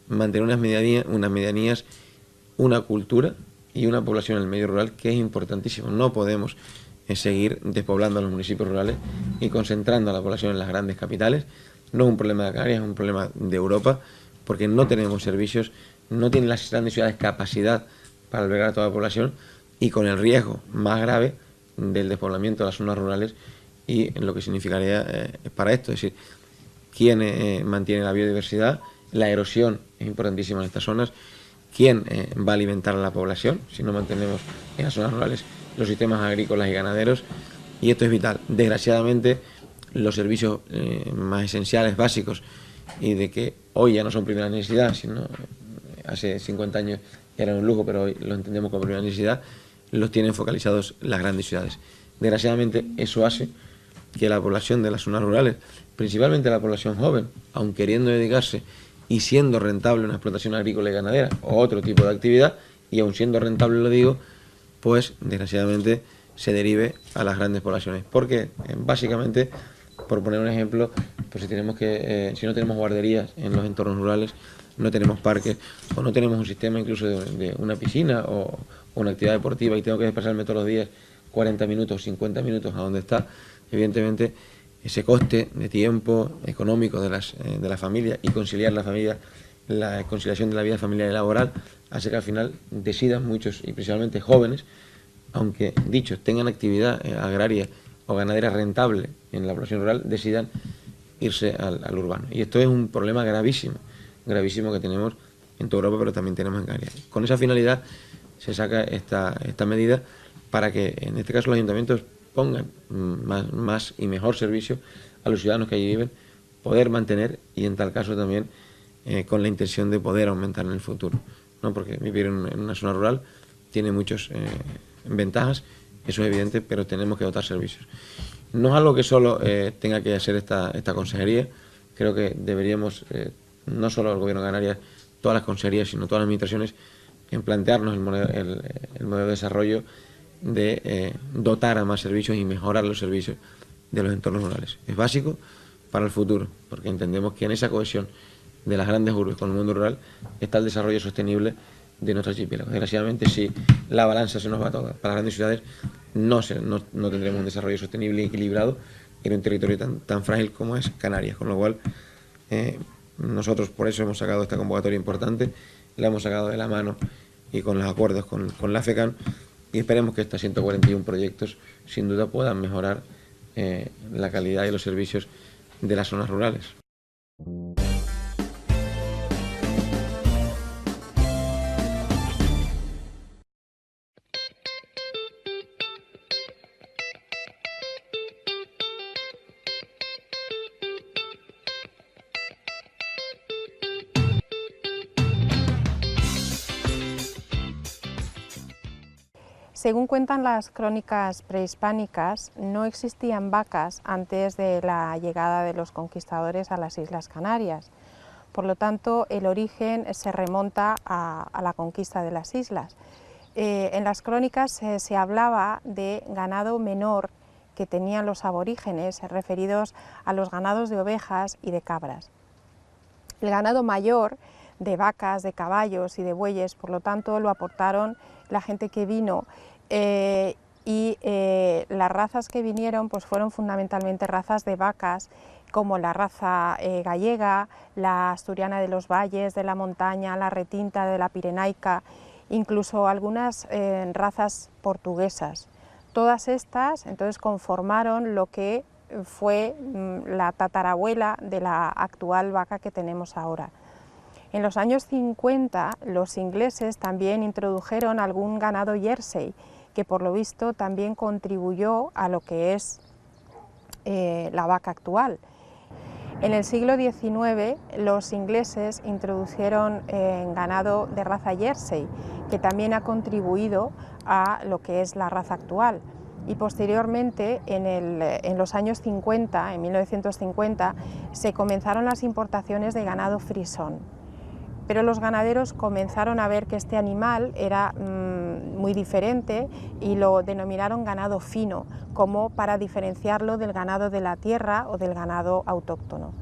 mantener unas medianías, una cultura y una población en el medio rural que es importantísimo. No podemos seguir despoblando los municipios rurales y concentrando a la población en las grandes capitales. No es un problema de Canarias, es un problema de Europa, porque no tenemos servicios, no tienen las grandes ciudades capacidad para albergar a toda la población, y con el riesgo más grave del despoblamiento de las zonas rurales y lo que significaría para esto, es decir, quién mantiene la biodiversidad, la erosión es importantísima en estas zonas, quién va a alimentar a la población si no mantenemos en las zonas rurales los sistemas agrícolas y ganaderos, y esto es vital. Desgraciadamente, los servicios más esenciales, básicos, y de que hoy ya no son primera necesidad, sino hace 50 años eran un lujo, pero hoy lo entendemos como primera necesidad, los tienen focalizados las grandes ciudades. Desgraciadamente, eso hace que la población de las zonas rurales, principalmente la población joven, aun queriendo dedicarse y siendo rentable una explotación agrícola y ganadera o otro tipo de actividad, y aun siendo rentable, lo digo, pues desgraciadamente se derive a las grandes poblaciones. Porque básicamente, por poner un ejemplo, pues si no tenemos guarderías en los entornos rurales, no tenemos parques, o no tenemos un sistema incluso de una piscina o una actividad deportiva, y tengo que desplazarme todos los días 40 minutos, 50 minutos a donde está, evidentemente ese coste de tiempo económico de la familia, y conciliar la familia, la conciliación de la vida familiar y laboral, hace que al final decidan muchos, y principalmente jóvenes, aunque dichos tengan actividad agraria o ganadera rentable en la población rural, decidan irse al urbano. Y esto es un problema gravísimo que tenemos en toda Europa, pero también tenemos en Canarias. Con esa finalidad se saca esta medida para que, en este caso, los ayuntamientos pongan más y mejor servicio a los ciudadanos que allí viven, poder mantener, y en tal caso también con la intención de poder aumentar en el futuro, ¿no? Porque vivir en una zona rural tiene muchas ventajas, eso es evidente, pero tenemos que dotar servicios. No es algo que solo tenga que hacer esta consejería. Creo que deberíamos, no solo el Gobierno de Canarias, todas las consejerías, sino todas las administraciones, en plantearnos el modelo de desarrollo de dotar a más servicios y mejorar los servicios de los entornos rurales. Es básico para el futuro, porque entendemos que en esa cohesión de las grandes urbes con el mundo rural está el desarrollo sostenible de nuestro archipiélago. Desgraciadamente, si la balanza se nos va toda para las grandes ciudades, no tendremos un desarrollo sostenible y equilibrado en un territorio tan frágil como es Canarias, con lo cual nosotros por eso hemos sacado esta convocatoria importante, la hemos sacado de la mano y con los acuerdos con la FECAN, y esperemos que estos 141 proyectos sin duda puedan mejorar la calidad y los servicios de las zonas rurales. Según cuentan las crónicas prehispánicas, no existían vacas antes de la llegada de los conquistadores a las Islas Canarias. Por lo tanto, el origen se remonta a la conquista de las islas. En las crónicas se hablaba de ganado menor que tenían los aborígenes, referidos a los ganados de ovejas y de cabras. El ganado mayor, de vacas, de caballos y de bueyes, por lo tanto, lo aportaron la gente que vino, y las razas que vinieron pues fueron fundamentalmente razas de vacas, como la raza gallega, la asturiana de los valles, de la montaña, la retinta, de la pirenaica, incluso algunas razas portuguesas. Todas estas entonces conformaron lo que fue la tatarabuela de la actual vaca que tenemos ahora. En los años 50 los ingleses también introdujeron algún ganado Jersey, que por lo visto también contribuyó a lo que es la vaca actual. En el siglo XIX los ingleses introdujeron ganado de raza Jersey, que también ha contribuido a lo que es la raza actual. Y posteriormente, en los años 50, en 1950, se comenzaron las importaciones de ganado frisón. Pero los ganaderos comenzaron a ver que este animal era muy diferente y lo denominaron ganado fino, como para diferenciarlo del ganado de la tierra o del ganado autóctono.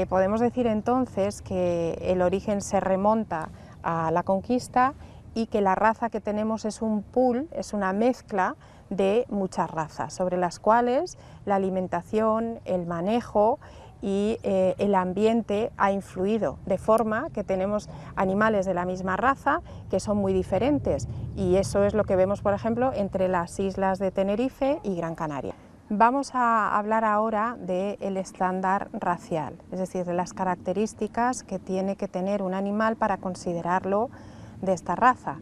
Podemos decir entonces que el origen se remonta a la conquista y que la raza que tenemos es un pool, es una mezcla de muchas razas, sobre las cuales la alimentación, el manejo y el ambiente ha influido, de forma que tenemos animales de la misma raza que son muy diferentes, y eso es lo que vemos, por ejemplo, entre las islas de Tenerife y Gran Canaria. Vamos a hablar ahora del estándar racial, es decir, de las características que tiene que tener un animal para considerarlo de esta raza.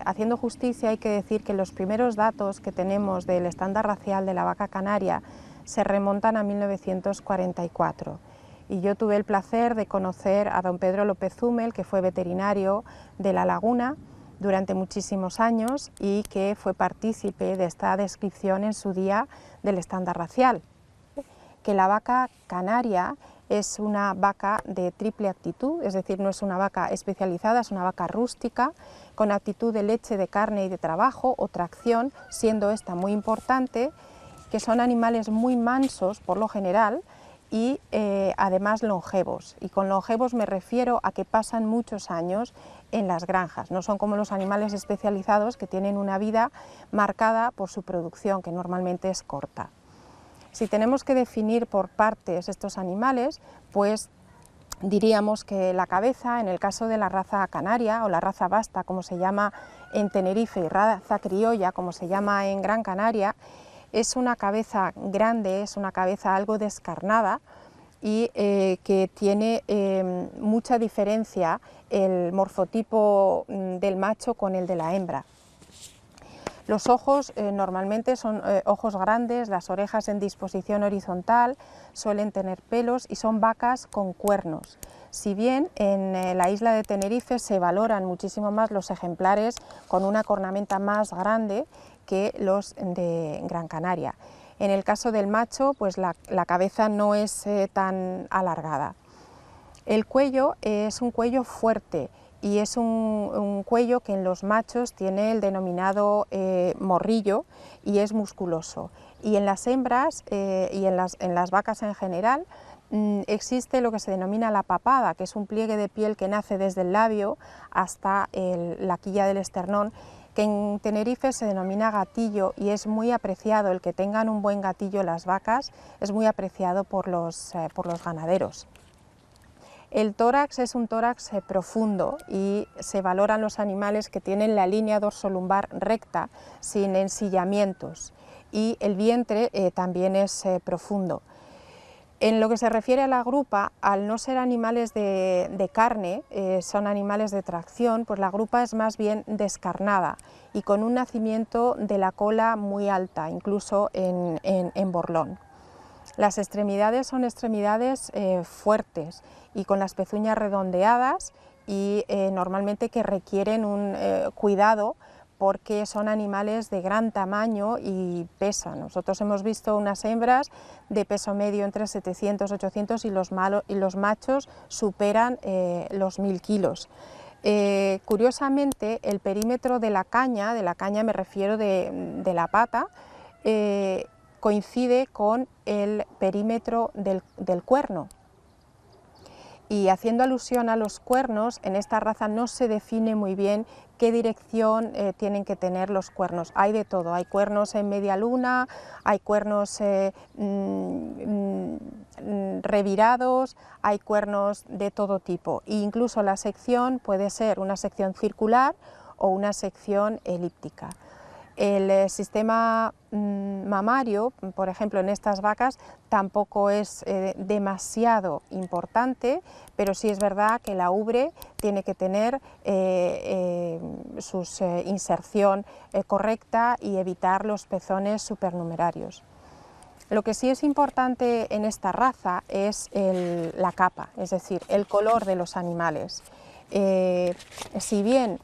Haciendo justicia, hay que decir que los primeros datos que tenemos del estándar racial de la vaca canaria se remontan a 1944, y yo tuve el placer de conocer a don Pedro López Zúmel, que fue veterinario de La Laguna durante muchísimos años y que fue partícipe de esta descripción en su día del estándar racial, que la vaca canaria es una vaca de triple aptitud, es decir, no es una vaca especializada, es una vaca rústica, con aptitud de leche, de carne y de trabajo o tracción, siendo esta muy importante, que son animales muy mansos por lo general y además longevos. Y con longevos me refiero a que pasan muchos años en las granjas, no son como los animales especializados que tienen una vida marcada por su producción, que normalmente es corta. Si tenemos que definir por partes estos animales, pues diríamos que la cabeza, en el caso de la raza canaria o la raza basta, como se llama en Tenerife, y raza criolla, como se llama en Gran Canaria, es una cabeza grande, es una cabeza algo descarnada y que tiene mucha diferencia el morfotipo del macho con el de la hembra. Los ojos normalmente son ojos grandes, las orejas en disposición horizontal, suelen tener pelos y son vacas con cuernos. Si bien en la isla de Tenerife se valoran muchísimo más los ejemplares con una cornamenta más grande que los de Gran Canaria. En el caso del macho, pues la cabeza no es tan alargada. El cuello es un cuello fuerte y es un cuello que en los machos tiene el denominado morrillo y es musculoso. Y en las hembras y en las vacas en general existe lo que se denomina la papada, que es un pliegue de piel que nace desde el labio hasta la quilla del esternón, que en Tenerife se denomina gatillo y es muy apreciado. El que tengan un buen gatillo las vacas es muy apreciado por los ganaderos. El tórax es un tórax profundo y se valoran los animales que tienen la línea dorsolumbar recta, sin ensillamientos, y el vientre también es profundo. En lo que se refiere a la grupa, al no ser animales de carne, son animales de tracción, pues la grupa es más bien descarnada y con un nacimiento de la cola muy alta, incluso en borlón. Las extremidades son extremidades fuertes y con las pezuñas redondeadas y normalmente que requieren un cuidado porque son animales de gran tamaño y pesan. Nosotros hemos visto unas hembras de peso medio entre 700 y 800 y los machos superan los 1000 kilos. Curiosamente, el perímetro de la caña me refiero de la pata, coincide con el perímetro del cuerno. Y haciendo alusión a los cuernos, en esta raza no se define muy bien qué dirección tienen que tener los cuernos. Hay de todo, hay cuernos en media luna, hay cuernos revirados, hay cuernos de todo tipo. E incluso la sección puede ser una sección circular o una sección elíptica. El sistema mamario, por ejemplo, en estas vacas tampoco es demasiado importante, pero sí es verdad que la ubre tiene que tener su inserción correcta y evitar los pezones supernumerarios. Lo que sí es importante en esta raza es la capa, es decir, el color de los animales. Si bien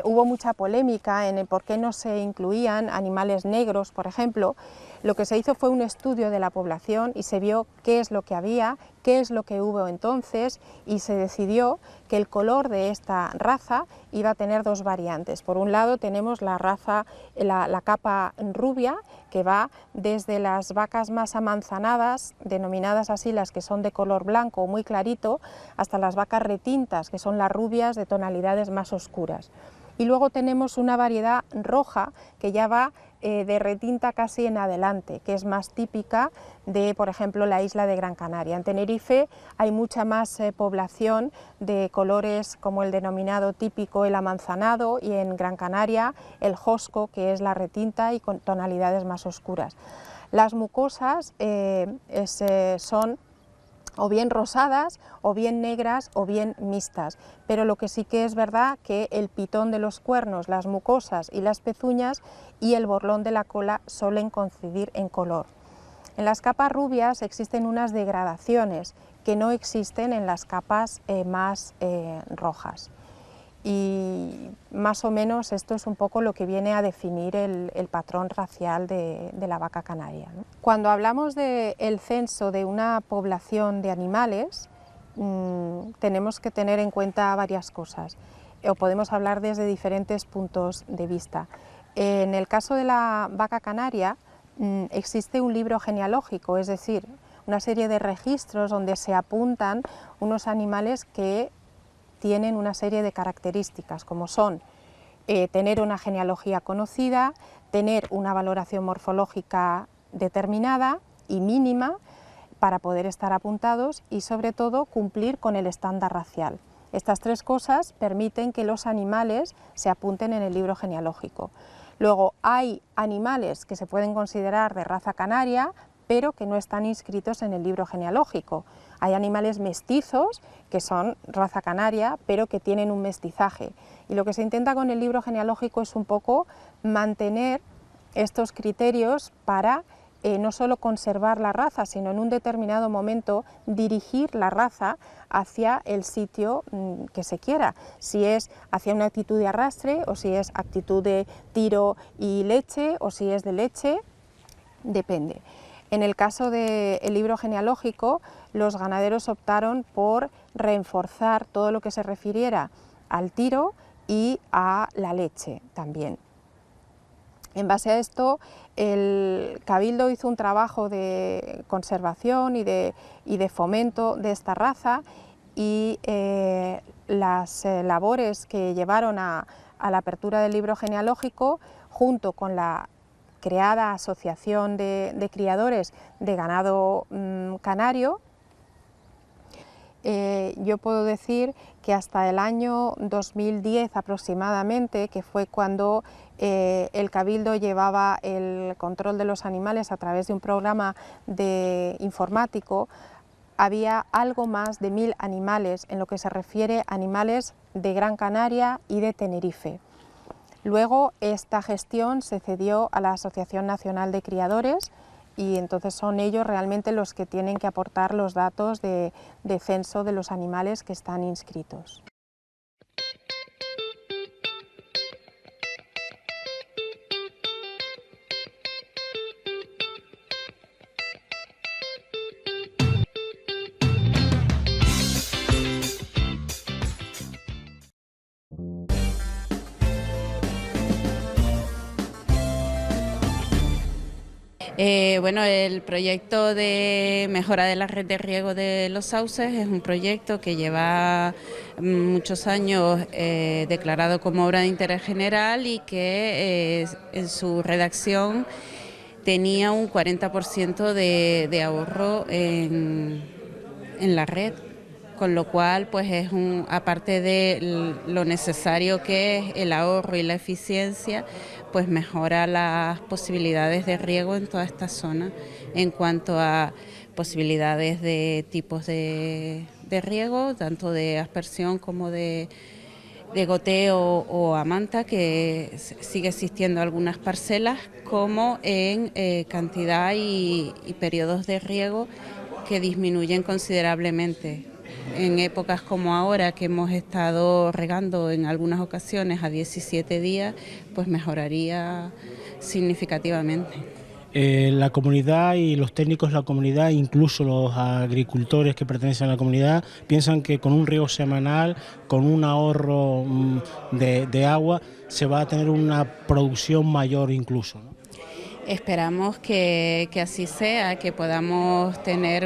hubo mucha polémica en el por qué no se incluían animales negros, por ejemplo, Lo que se hizo fue un estudio de la población y se vio qué es lo que había, qué es lo que hubo entonces, y se decidió que el color de esta raza iba a tener dos variantes. Por un lado tenemos la raza, la capa rubia, que va desde las vacas más amanzanadas, denominadas así las que son de color blanco o muy clarito, hasta las vacas retintas, que son las rubias de tonalidades más oscuras. Y luego tenemos una variedad roja que ya va de retinta casi en adelante, que es más típica de, por ejemplo, la isla de Gran Canaria. En Tenerife hay mucha más población de colores como el denominado típico el amanzanado, y en Gran Canaria el josco, que es la retinta y con tonalidades más oscuras. Las mucosas son o bien rosadas, o bien negras, o bien mixtas, pero lo que sí que es verdad que el pitón de los cuernos, las mucosas y las pezuñas y el borlón de la cola suelen coincidir en color. En las capas rubias existen unas degradaciones que no existen en las capas más rojas. Y más o menos esto es un poco lo que viene a definir el patrón racial de la vaca canaria, ¿no? Cuando hablamos del censo de una población de animales, tenemos que tener en cuenta varias cosas, o podemos hablar desde diferentes puntos de vista. En el caso de la vaca canaria existe un libro genealógico, es decir, una serie de registros donde se apuntan unos animales que tienen una serie de características, como son tener una genealogía conocida, tener una valoración morfológica determinada y mínima para poder estar apuntados, y sobre todo cumplir con el estándar racial. Estas tres cosas permiten que los animales se apunten en el libro genealógico. Luego hay animales que se pueden considerar de raza canaria, pero que no están inscritos en el libro genealógico. Hay animales mestizos que son raza canaria, pero que tienen un mestizaje. Y lo que se intenta con el libro genealógico es un poco mantener estos criterios para no solo conservar la raza, sino en un determinado momento dirigir la raza hacia el sitio que se quiera, si es hacia una actitud de arrastre, o si es actitud de tiro y leche, o si es de leche, depende. En el caso del libro genealógico, los ganaderos optaron por reforzar todo lo que se refiriera al tiro y a la leche también. En base a esto, el Cabildo hizo un trabajo de conservación y de fomento de esta raza, y las labores que llevaron a la apertura del libro genealógico, junto con la creada Asociación de Criadores de Ganado Canario, yo puedo decir que hasta el año 2010 aproximadamente, que fue cuando el Cabildo llevaba el control de los animales a través de un programa informático, había algo más de 1000 animales en lo que se refiere a animales de Gran Canaria y de Tenerife. Luego esta gestión se cedió a la Asociación Nacional de Criadores, y entonces son ellos realmente los que tienen que aportar los datos de censo de los animales que están inscritos. Bueno, el proyecto de mejora de la red de riego de los sauces es un proyecto que lleva muchos años declarado como obra de interés general, y que en su redacción tenía un 40% de ahorro en la red, con lo cual pues es aparte de lo necesario que es el ahorro y la eficiencia, pues mejora las posibilidades de riego en toda esta zona en cuanto a posibilidades de tipos de riego, tanto de aspersión como de goteo o a manta, que sigue existiendo algunas parcelas, como en cantidad y periodos de riego que disminuyen considerablemente. En épocas como ahora, que hemos estado regando en algunas ocasiones a 17 días, pues mejoraría significativamente. La comunidad y los técnicos de la comunidad, incluso los agricultores que pertenecen a la comunidad, piensan que con un riego semanal, con un ahorro de agua, se va a tener una producción mayor incluso, ¿no? Esperamos que así sea, que podamos tener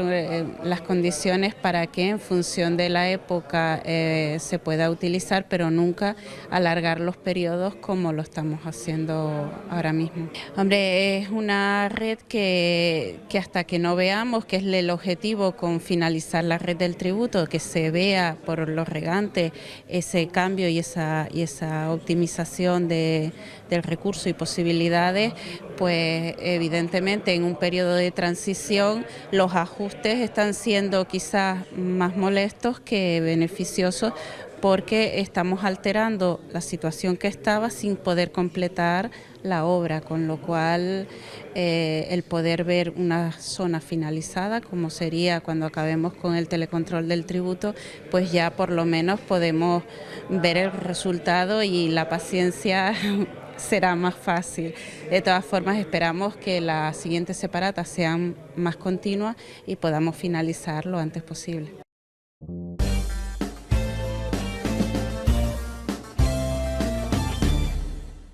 las condiciones para que en función de la época se pueda utilizar, pero nunca alargar los periodos como lo estamos haciendo ahora mismo. Hombre, es una red que hasta que no veamos, que es el objetivo con finalizar la red del tributo, que se vea por los regantes ese cambio y esa optimización del recurso y posibilidades, pues evidentemente en un periodo de transición los ajustes están siendo quizás más molestos que beneficiosos, porque estamos alterando la situación que estaba sin poder completar la obra, con lo cual el poder ver una zona finalizada, como sería cuando acabemos con el telecontrol del tributo, pues ya por lo menos podemos ver el resultado y la paciencia será más fácil. De todas formas, esperamos que las siguientes separatas sean más continuas y podamos finalizar lo antes posible.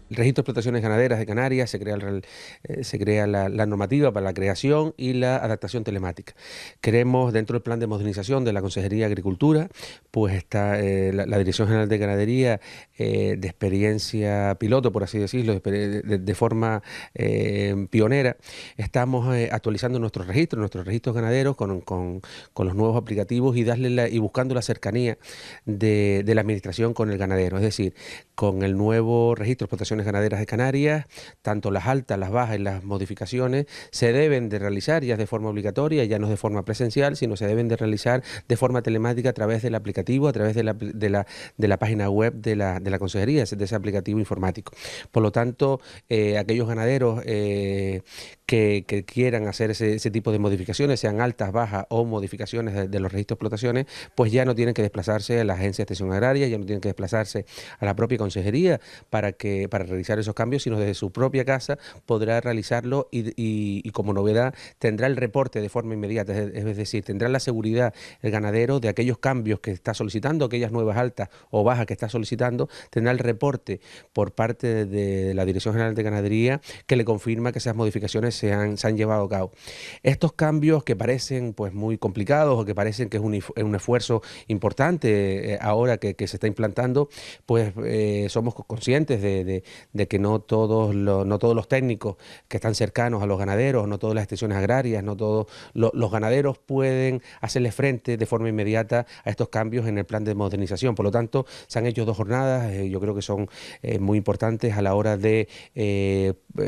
El Registro de Explotaciones Ganaderas de Canarias se crea la normativa para la creación y la adaptación telemática. Queremos, dentro del plan de modernización de la Consejería de Agricultura, pues está la Dirección General de Ganadería, de experiencia piloto, por así decirlo, de forma pionera. Estamos actualizando nuestros registros ganaderos con los nuevos aplicativos y buscando la cercanía de la administración con el ganadero. Es decir, con el nuevo Registro de Explotaciones Ganaderas de Canarias, tanto las altas, las bajas y las modificaciones se deben de realizar ya de forma obligatoria, ya no de forma presencial, sino se deben de realizar de forma telemática a través del aplicativo, a través de la página web de la consejería, de ese aplicativo informático. Por lo tanto, aquellos ganaderos que quieran hacer ese tipo de modificaciones, sean altas, bajas o modificaciones de los registros de explotaciones, pues ya no tienen que desplazarse a la Agencia de Extensión Agraria, ya no tienen que desplazarse a la propia consejería para realizar esos cambios, sino desde su propia casa podrá realizarlo y como novedad tendrá el reporte de forma inmediata, es decir, tendrá la seguridad el ganadero de aquellos cambios que está solicitando, aquellas nuevas altas o bajas que está solicitando, tendrá el reporte por parte de la Dirección General de Ganadería que le confirma que esas modificaciones se han llevado a cabo. Estos cambios que parecen pues muy complicados o que parecen que es un esfuerzo importante ahora que se está implantando, pues somos conscientes de que no todos los técnicos que están cercanos a los ganaderos, no todas las extensiones agrarias, no todos los ganaderos pueden hacerle frente de forma inmediata a estos cambios en el plan de modernización. Por lo tanto, se han hecho 2 jornadas, yo creo que son muy importantes a la hora de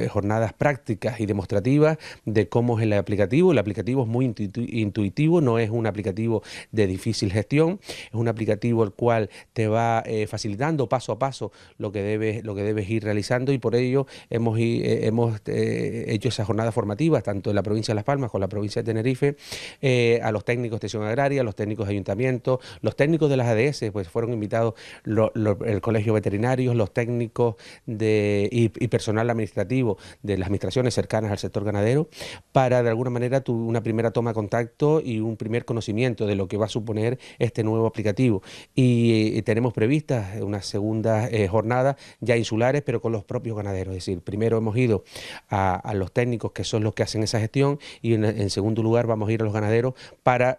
jornadas prácticas y demostrativas de cómo es el aplicativo. El aplicativo es muy intuitivo, no es un aplicativo de difícil gestión, es un aplicativo el cual te va facilitando paso a paso lo que debes ir realizando, y por ello hemos hecho esas jornadas formativas tanto en la provincia de Las Palmas como en la provincia de Tenerife, a los técnicos de extensión agraria, a los técnicos de ayuntamientos, los técnicos de las ADS, pues fueron invitados el colegio veterinario, los técnicos y personal administrativo de las administraciones cercanas al sector ganadero, para de alguna manera una primera toma de contacto y un primer conocimiento de lo que va a suponer este nuevo aplicativo. Y tenemos previstas unas segundas jornadas ya insulares, pero con los propios ganaderos. Es decir, primero hemos ido a los técnicos, que son los que hacen esa gestión, y en segundo lugar vamos a ir a los ganaderos para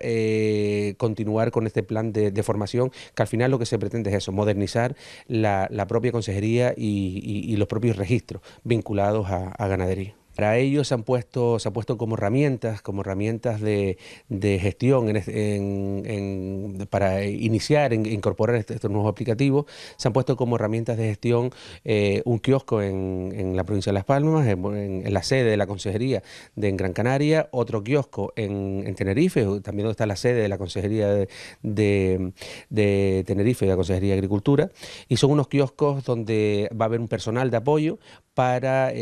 continuar con este plan de formación, que al final lo que se pretende es eso, modernizar la propia consejería y los propios registros vinculados a ganadería. Para ello se han puesto como herramientas de gestión para iniciar, incorporar estos nuevos aplicativos. Se han puesto como herramientas de gestión un kiosco en la provincia de Las Palmas, en la sede de la consejería en Gran Canaria, otro kiosco en Tenerife, también donde está la sede de la consejería de Tenerife, de la Consejería de Agricultura, y son unos kioscos donde va a haber un personal de apoyo para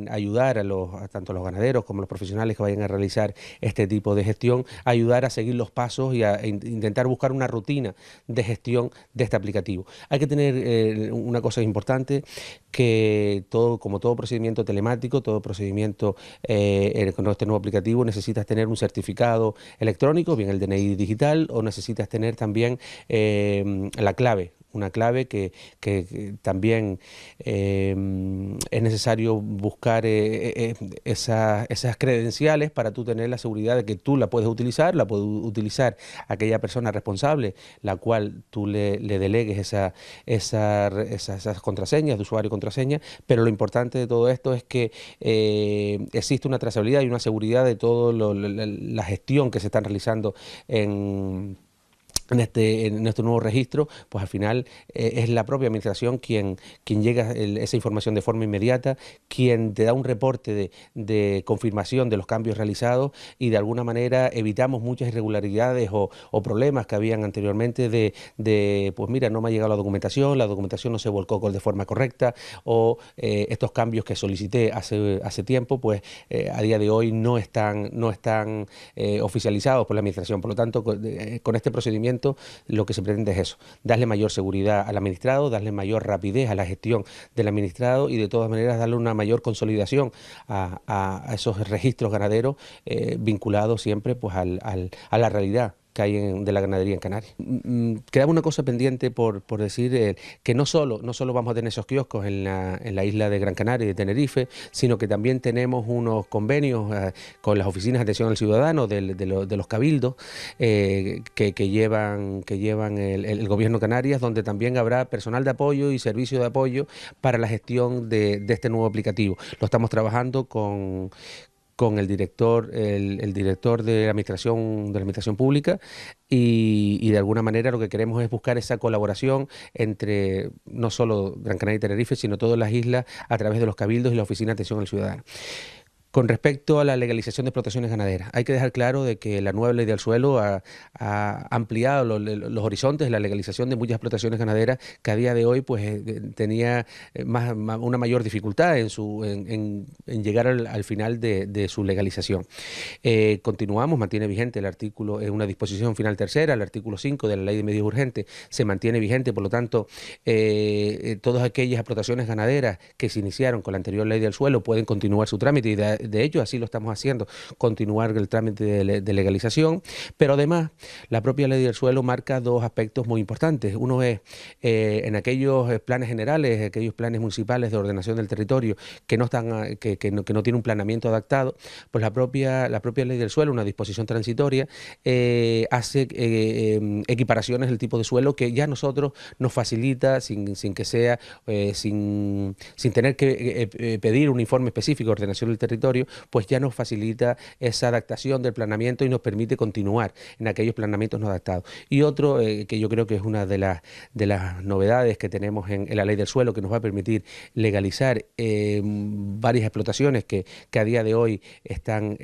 ayudar tanto a los ganaderos como a los profesionales que vayan a realizar este tipo de gestión, ayudar a seguir los pasos y a intentar buscar una rutina de gestión de este aplicativo. Hay que tener una cosa importante, que como todo procedimiento telemático, todo procedimiento con este nuevo aplicativo, necesitas tener un certificado electrónico, bien el DNI digital, o necesitas tener también la clave. Una clave que también es necesario buscar esas credenciales para tú tener la seguridad de que tú la puede utilizar aquella persona responsable, la cual tú le delegues esas contraseñas de usuario y contraseña, pero lo importante de todo esto es que existe una trazabilidad y una seguridad de toda la gestión que se están realizando en este nuevo registro. Pues al final es la propia administración quien llega esa información de forma inmediata, quien te da un reporte de confirmación de los cambios realizados, y de alguna manera evitamos muchas irregularidades o problemas que habían anteriormente pues mira, no me ha llegado la documentación no se volcó de forma correcta, o estos cambios que solicité hace tiempo, pues a día de hoy no están oficializados por la administración. Por lo tanto, con este procedimiento lo que se pretende es eso, darle mayor seguridad al administrado, darle mayor rapidez a la gestión del administrado, y de todas maneras darle una mayor consolidación a esos registros ganaderos vinculados siempre pues a la realidad que hay de la ganadería en Canarias. Quedaba una cosa pendiente por decir, que no solo vamos a tener esos kioscos en la isla de Gran Canaria y de Tenerife, sino que también tenemos unos convenios con las oficinas de atención al ciudadano de los cabildos que llevan el gobierno de Canarias, donde también habrá personal de apoyo y servicio de apoyo para la gestión de este nuevo aplicativo. Lo estamos trabajando con el director de la administración pública, y de alguna manera lo que queremos es buscar esa colaboración entre no solo Gran Canaria y Tenerife, sino todas las islas, a través de los cabildos y la oficina de atención al ciudadano. Con respecto a la legalización de explotaciones ganaderas, hay que dejar claro de que la nueva ley del suelo ha ampliado los horizontes de la legalización de muchas explotaciones ganaderas que a día de hoy pues tenía una mayor dificultad en llegar al final de su legalización. Mantiene vigente el artículo, una disposición final tercera, el artículo 5 de la Ley de Medios Urgentes se mantiene vigente. Por lo tanto, todas aquellas explotaciones ganaderas que se iniciaron con la anterior ley del suelo pueden continuar su trámite, y de hecho así lo estamos haciendo, continuar el trámite de legalización. Pero además la propia ley del suelo marca dos aspectos muy importantes. Uno es en aquellos planes generales, aquellos planes municipales de ordenación del territorio que no tienen un planeamiento adaptado, pues la propia ley del suelo, una disposición transitoria, hace equiparaciones del tipo de suelo que ya a nosotros nos facilita, sin tener que pedir un informe específico de ordenación del territorio, pues ya nos facilita esa adaptación del planeamiento y nos permite continuar en aquellos planeamientos no adaptados. Y otro que yo creo que es una de las novedades que tenemos en la ley del suelo, que nos va a permitir legalizar varias explotaciones que a día de hoy están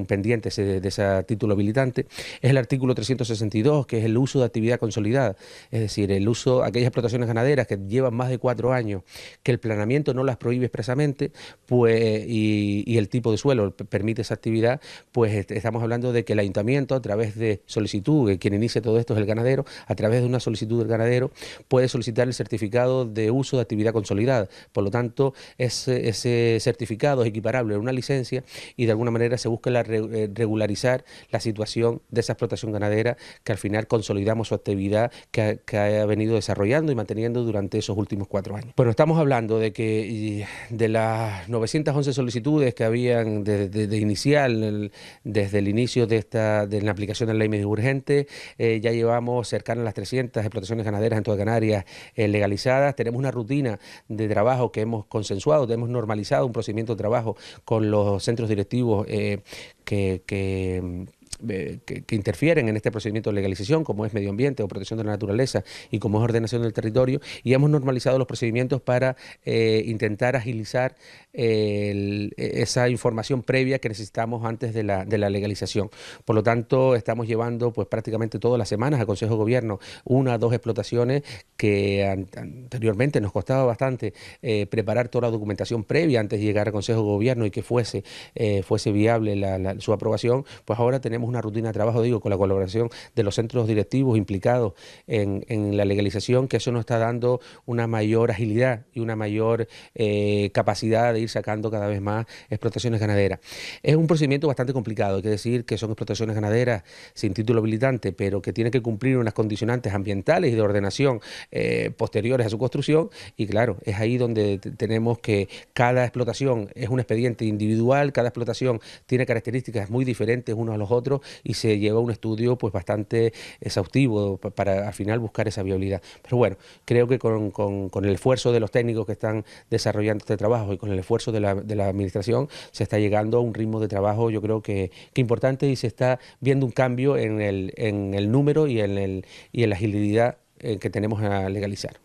pendientes de ese título habilitante, es el artículo 362, que es el uso de actividad consolidada. Es decir, aquellas explotaciones ganaderas que llevan más de 4 años, que el planeamiento no las prohíbe expresamente, pues y el tipo de suelo permite esa actividad, pues estamos hablando de que el ayuntamiento, a través de solicitud, quien inicia todo esto es el ganadero, a través de una solicitud del ganadero puede solicitar el certificado de uso de actividad consolidada. Por lo tanto, ese certificado es equiparable a una licencia, y de alguna manera se busca regularizar la situación de esa explotación ganadera, que al final consolidamos su actividad que ha venido desarrollando y manteniendo durante esos últimos 4 años. Bueno, estamos hablando de que de las 911 solicitudes que habían desde el inicio de la aplicación de la ley de medios urgentes, ya llevamos cercanas a las 300 explotaciones ganaderas en toda Canarias legalizadas. Tenemos una rutina de trabajo que hemos consensuado, hemos normalizado un procedimiento de trabajo con los centros directivos que que interfieren en este procedimiento de legalización, como es medio ambiente o protección de la naturaleza y como es ordenación del territorio, y hemos normalizado los procedimientos para intentar agilizar esa información previa que necesitamos antes de la legalización. Por lo tanto, estamos llevando pues prácticamente todas las semanas al Consejo de Gobierno 1 o 2 explotaciones que anteriormente nos costaba bastante preparar toda la documentación previa antes de llegar al Consejo de Gobierno y que fuese viable su aprobación. Pues ahora tenemos una rutina de trabajo, digo, con la colaboración de los centros directivos implicados en la legalización, que eso nos está dando una mayor agilidad y una mayor capacidad de ir sacando cada vez más explotaciones ganaderas. Es un procedimiento bastante complicado, hay que decir que son explotaciones ganaderas sin título habilitante, pero que tienen que cumplir unas condicionantes ambientales y de ordenación posteriores a su construcción, y claro, es ahí donde tenemos que cada explotación es un expediente individual, cada explotación tiene características muy diferentes unos a los otros y se lleva un estudio pues bastante exhaustivo para al final buscar esa viabilidad. Pero bueno, creo que con el esfuerzo de los técnicos que están desarrollando este trabajo y con el esfuerzo de la administración se está llegando a un ritmo de trabajo yo creo que importante, y se está viendo un cambio en el número y en la agilidad que tenemos a legalizar.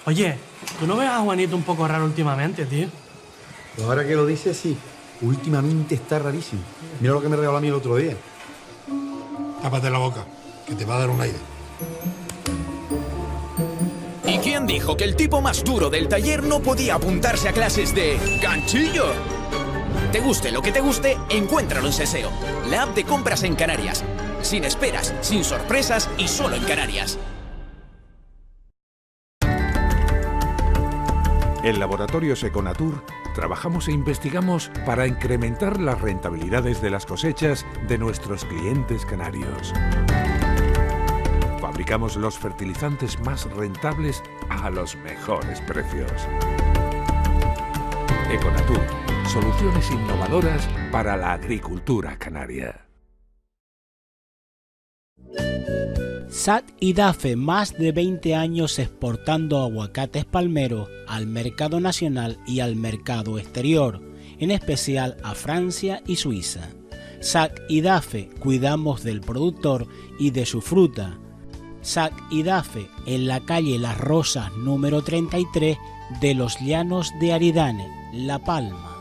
Oye, ¿tú no ves a Juanito un poco raro últimamente, tío? Pues ahora que lo dices, sí. Últimamente está rarísimo. Mira lo que me regaló a mí el otro día. Tápate la boca, que te va a dar un aire. ¿Y quién dijo que el tipo más duro del taller no podía apuntarse a clases de ganchillo? Te guste lo que te guste, encuéntralo en Seseo, la app de compras en Canarias. Sin esperas, sin sorpresas y solo en Canarias. En Laboratorios Econatur trabajamos e investigamos para incrementar las rentabilidades de las cosechas de nuestros clientes canarios. Fabricamos los fertilizantes más rentables a los mejores precios. Econatur, soluciones innovadoras para la agricultura canaria. SAC IDAFE, más de 20 años exportando aguacates palmeros al mercado nacional y al mercado exterior, en especial a Francia y Suiza. SAC IDAFE, cuidamos del productor y de su fruta. SAC IDAFE, en la calle Las Rosas número 33 de Los Llanos de Aridane, La Palma.